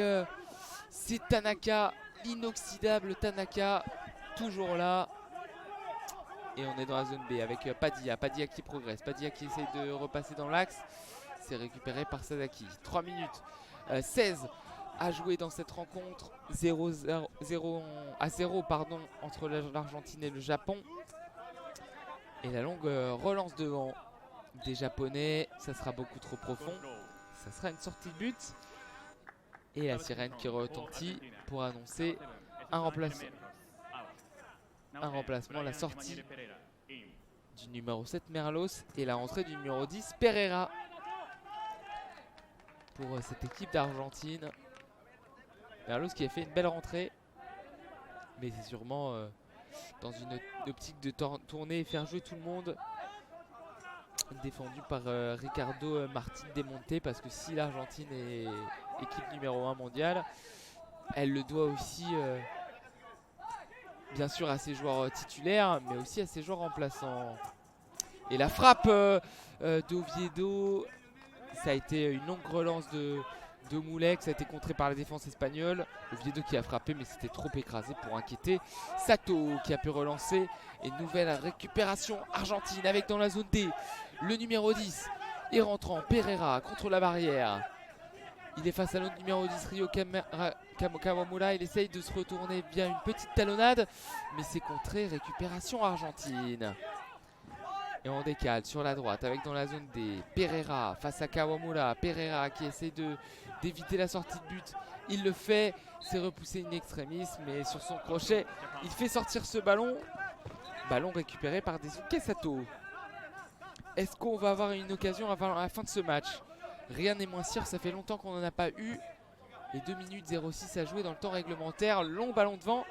Tanaka. L'inoxydable Tanaka. Toujours là. Et on est dans la zone B avec Padilla. Padilla qui progresse. Padilla qui essaye de repasser dans l'axe. C'est récupéré par Sasaki. 3 minutes 16 à jouer dans cette rencontre. 0 entre l'Argentine et le Japon. Et la longue relance devant des Japonais. Ça sera beaucoup trop profond. Ça sera une sortie de but. Et la sirène qui retentit pour annoncer un remplacement. La sortie du numéro 7 Merlos et la rentrée du numéro 10 Pereira pour cette équipe d'Argentine. Merlos qui a fait une belle rentrée. Mais c'est sûrement dans une optique de tourner et faire jouer tout le monde. Défendu par Ricardo Martin Demonte, parce que si l'Argentine est équipe numéro 1 mondiale, elle le doit aussi bien sûr à ses joueurs titulaires, mais aussi à ses joueurs remplaçants. Et la frappe d'Oviedo, ça a été une longue relance de Moulek, ça a été contré par la défense espagnole. Oviedo qui a frappé, mais c'était trop écrasé pour inquiéter. Sato qui a pu relancer. Et nouvelle récupération argentine avec dans la zone D le numéro 10 et rentrant Pereira contre la barrière. Il est face à l'autre numéro 10, Ryo Kawamura. Il essaye de se retourner via une petite talonnade, mais c'est contré. Récupération argentine. Et on décale sur la droite avec dans la zone D Pereira face à Kawamura. Pereira qui essaie d'éviter la sortie de but. Il le fait, c'est repoussé in extremis, mais sur son crochet, il fait sortir ce ballon. Ballon récupéré par Daisuke Sato. Est-ce qu'on va avoir une occasion avant la fin de ce match? Rien n'est moins sûr, ça fait longtemps qu'on n'en a pas eu. Et 2 minutes 06 à jouer dans le temps réglementaire. Long ballon devant.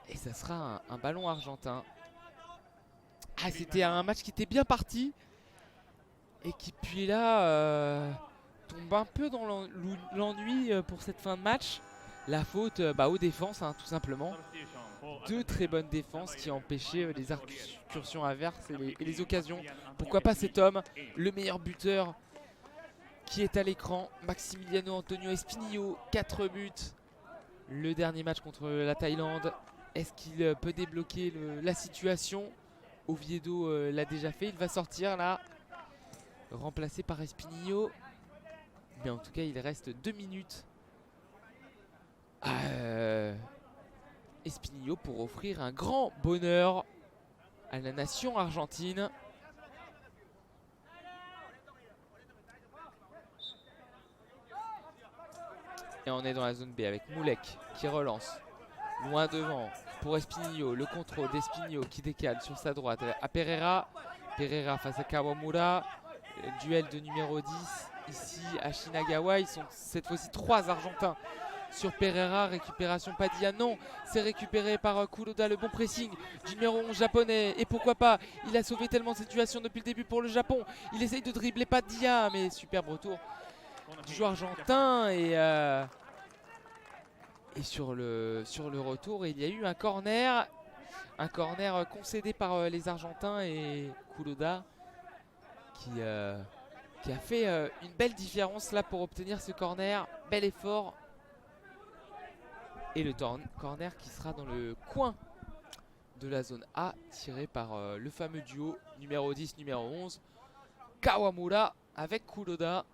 Et ça sera un ballon argentin. Ah, c'était un match qui était bien parti. Et qui puis là tombe un peu dans l'ennui pour cette fin de match. La faute aux défenses tout simplement. 2 très bonnes défenses qui ont empêché les incursions adverses et les occasions. Pourquoi pas cet homme, le meilleur buteur qui est à l'écran, Maximiliano Antonio Espinillo, 4 buts. Le dernier match contre la Thaïlande. Est-ce qu'il peut débloquer la situation? Oviedo l'a déjà fait, il va sortir là. Remplacé par Espinillo. Mais en tout cas il reste 2 minutes à Espinillo pour offrir un grand bonheur à la nation argentine. Et on est dans la zone B avec Moulek qui relance loin devant pour Espinillo. Le contrôle d'Espinillo qui décale sur sa droite à Pereira. Pereira face à Kawamura. Duel de numéro 10 ici à Shinagawa. Ils sont cette fois-ci 3 Argentins sur Pereira. Récupération Padilla, non, c'est récupéré par Kuroda. Le bon pressing du numéro 11 japonais. Et pourquoi pas, il a sauvé tellement de situations depuis le début pour le Japon. Il essaye de dribbler Padilla, mais superbe retour du joueur argentin. Et sur le retour, il y a eu un corner. Un corner concédé par les Argentins et Kuroda qui a fait une belle différence là pour obtenir ce corner. Bel effort. Et le corner qui sera dans le coin de la zone A, tiré par le fameux duo numéro 10, numéro 11, Kawamura avec Kuroda.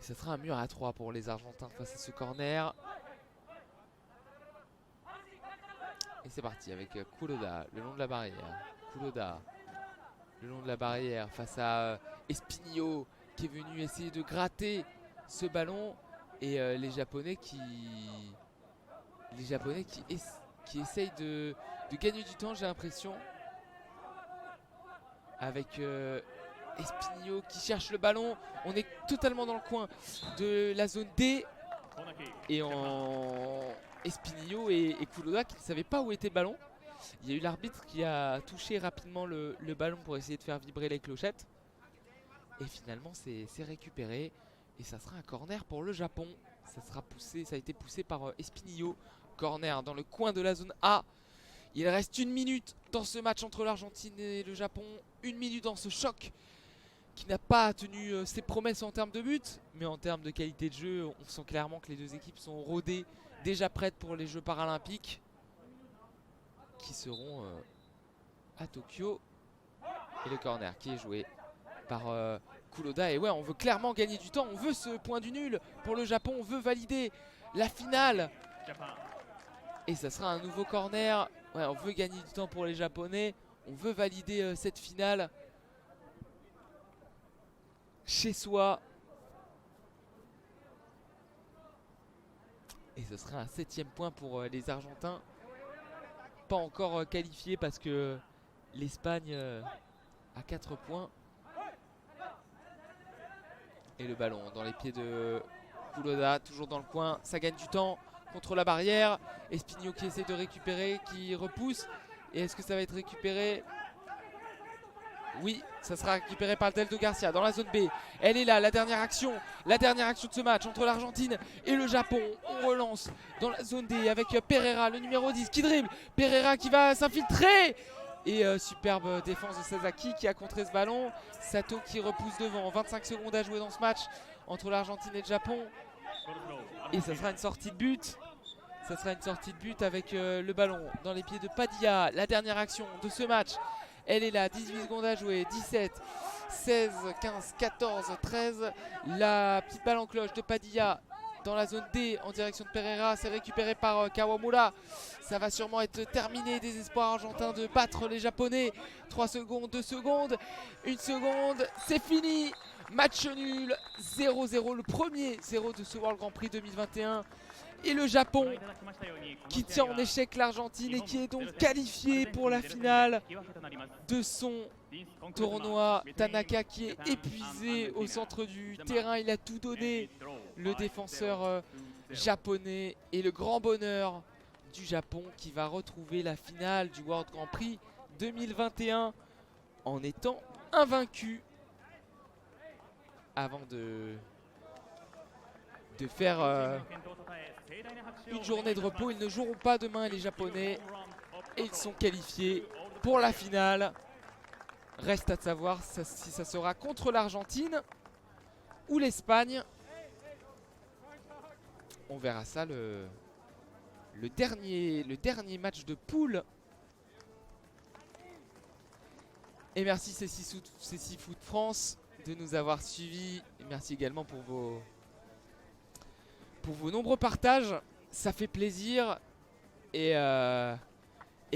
Et ce sera un mur à 3 pour les Argentins face à ce corner. Et c'est parti avec Kuroda le long de la barrière. Kuroda le long de la barrière face à Espinillo qui est venu essayer de gratter ce ballon. Et les Japonais qui essayent de gagner du temps, j'ai l'impression. Avec Espinillo qui cherche le ballon. On est totalement dans le coin de la zone D. Et Espinillo et Kuroda qui ne savaient pas où était le ballon. Il y a eu l'arbitre qui a touché rapidement le ballon pour essayer de faire vibrer les clochettes. Et finalement c'est récupéré. Et ça sera un corner pour le Japon. Ça a été poussé par Espinillo. Corner dans le coin de la zone A. Il reste 1 minute dans ce match entre l'Argentine et le Japon. 1 minute dans ce choc qui n'a pas tenu ses promesses en termes de but. Mais en termes de qualité de jeu, on sent clairement que les deux équipes sont rodées, déjà prêtes pour les Jeux paralympiques qui seront à Tokyo. Et le corner qui est joué par Kuroda. Et ouais, on veut clairement gagner du temps. On veut ce point du nul pour le Japon. On veut valider la finale. Et ça sera un nouveau corner. Ouais, on veut gagner du temps pour les Japonais. On veut valider cette finale chez soi. Et ce sera un 7e point pour les Argentins. Pas encore qualifiés parce que l'Espagne à 4 points. Et le ballon dans les pieds de Kuroda, toujours dans le coin, ça gagne du temps contre la barrière. Espinho qui essaie de récupérer, qui repousse. Et est-ce que ça va être récupéré? Oui, ça sera récupéré par le Delto Garcia dans la zone B. Elle est là, la dernière action de ce match entre l'Argentine et le Japon. On relance dans la zone D avec Pereira, le numéro 10 qui dribble. Pereira qui va s'infiltrer. Et superbe défense de Sasaki qui a contré ce ballon. Sato qui repousse devant. 25 secondes à jouer dans ce match entre l'Argentine et le Japon. Et ça sera une sortie de but. Ça sera une sortie de but avec le ballon dans les pieds de Padilla. La dernière action de ce match. Elle est là, 18 secondes à jouer, 17, 16, 15, 14, 13. La petite balle en cloche de Padilla dans la zone D en direction de Pereira. C'est récupéré par Kawamura. Ça va sûrement être terminé. Désespoir argentin de battre les Japonais. 3 secondes, 2 secondes, 1 seconde. C'est fini. Match nul, 0-0. Le premier 0 de ce World Grand Prix 2021. Et le Japon qui tient en échec l'Argentine et qui est donc qualifié pour la finale de son tournoi. Tanaka qui est épuisé au centre du terrain, il a tout donné, le défenseur japonais. Et le grand bonheur du Japon qui va retrouver la finale du World Grand Prix 2021 en étant invaincu avant de faire une journée de repos. Ils ne joueront pas demain les Japonais et ils sont qualifiés pour la finale. Reste à savoir si ça sera contre l'Argentine ou l'Espagne. On verra ça le dernier match de poule. Et merci CC Foot France de nous avoir suivis. Et merci également pour vos nombreux partages, ça fait plaisir. Et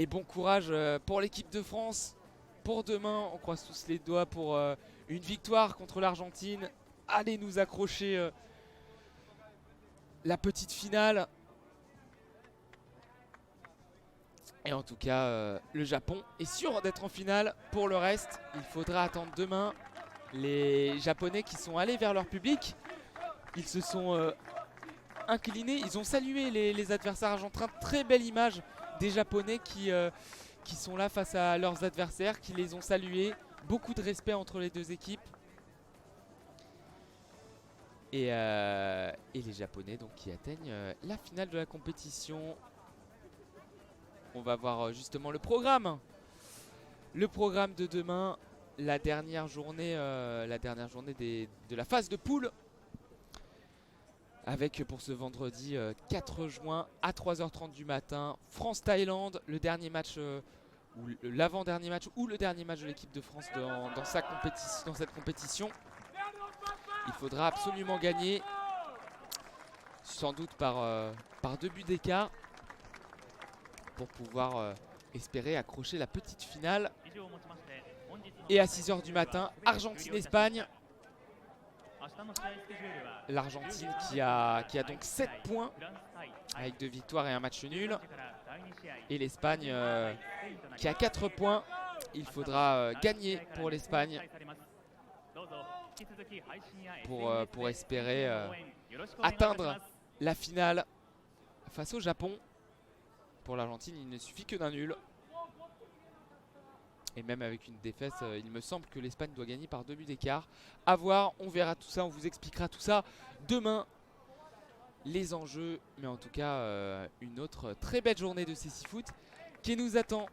bon courage pour l'équipe de France pour demain. On croise tous les doigts pour une victoire contre l'Argentine. Allez nous accrocher la petite finale. Et en tout cas, le Japon est sûr d'être en finale. Pour le reste, il faudra attendre demain. Les Japonais qui sont allés vers leur public, ils se sont inclinés, ils ont salué les adversaires argentins. Très belle image des Japonais qui sont là face à leurs adversaires, qui les ont salués. Beaucoup de respect entre les deux équipes. Et les Japonais donc qui atteignent la finale de la compétition. On va voir justement le programme. Le programme de demain, la dernière journée de la phase de poule. Avec pour ce vendredi 4 juin à 3h30 du matin, France-Thaïlande, le dernier match, ou l'avant-dernier match ou le dernier match de l'équipe de France dans cette compétition. Il faudra absolument gagner, sans doute par 2 buts d'écart, pour pouvoir espérer accrocher la petite finale. Et à 6h du matin, Argentine-Espagne. L'Argentine qui a donc 7 points avec 2 victoires et un match nul. Et l'Espagne qui a 4 points. Il faudra gagner pour l'Espagne pour espérer atteindre la finale face au Japon. Pour l'Argentine, il ne suffit que d'un nul. Et même avec une défaite, il me semble que l'Espagne doit gagner par 2 buts d'écart. À voir, on verra tout ça, on vous expliquera tout ça demain. Les enjeux, mais en tout cas, une autre très belle journée de CC Foot qui nous attend.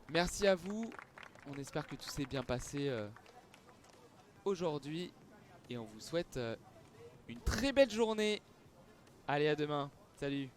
Merci à vous. On espère que tout s'est bien passé aujourd'hui. Et on vous souhaite une très belle journée. Allez, à demain. Salut.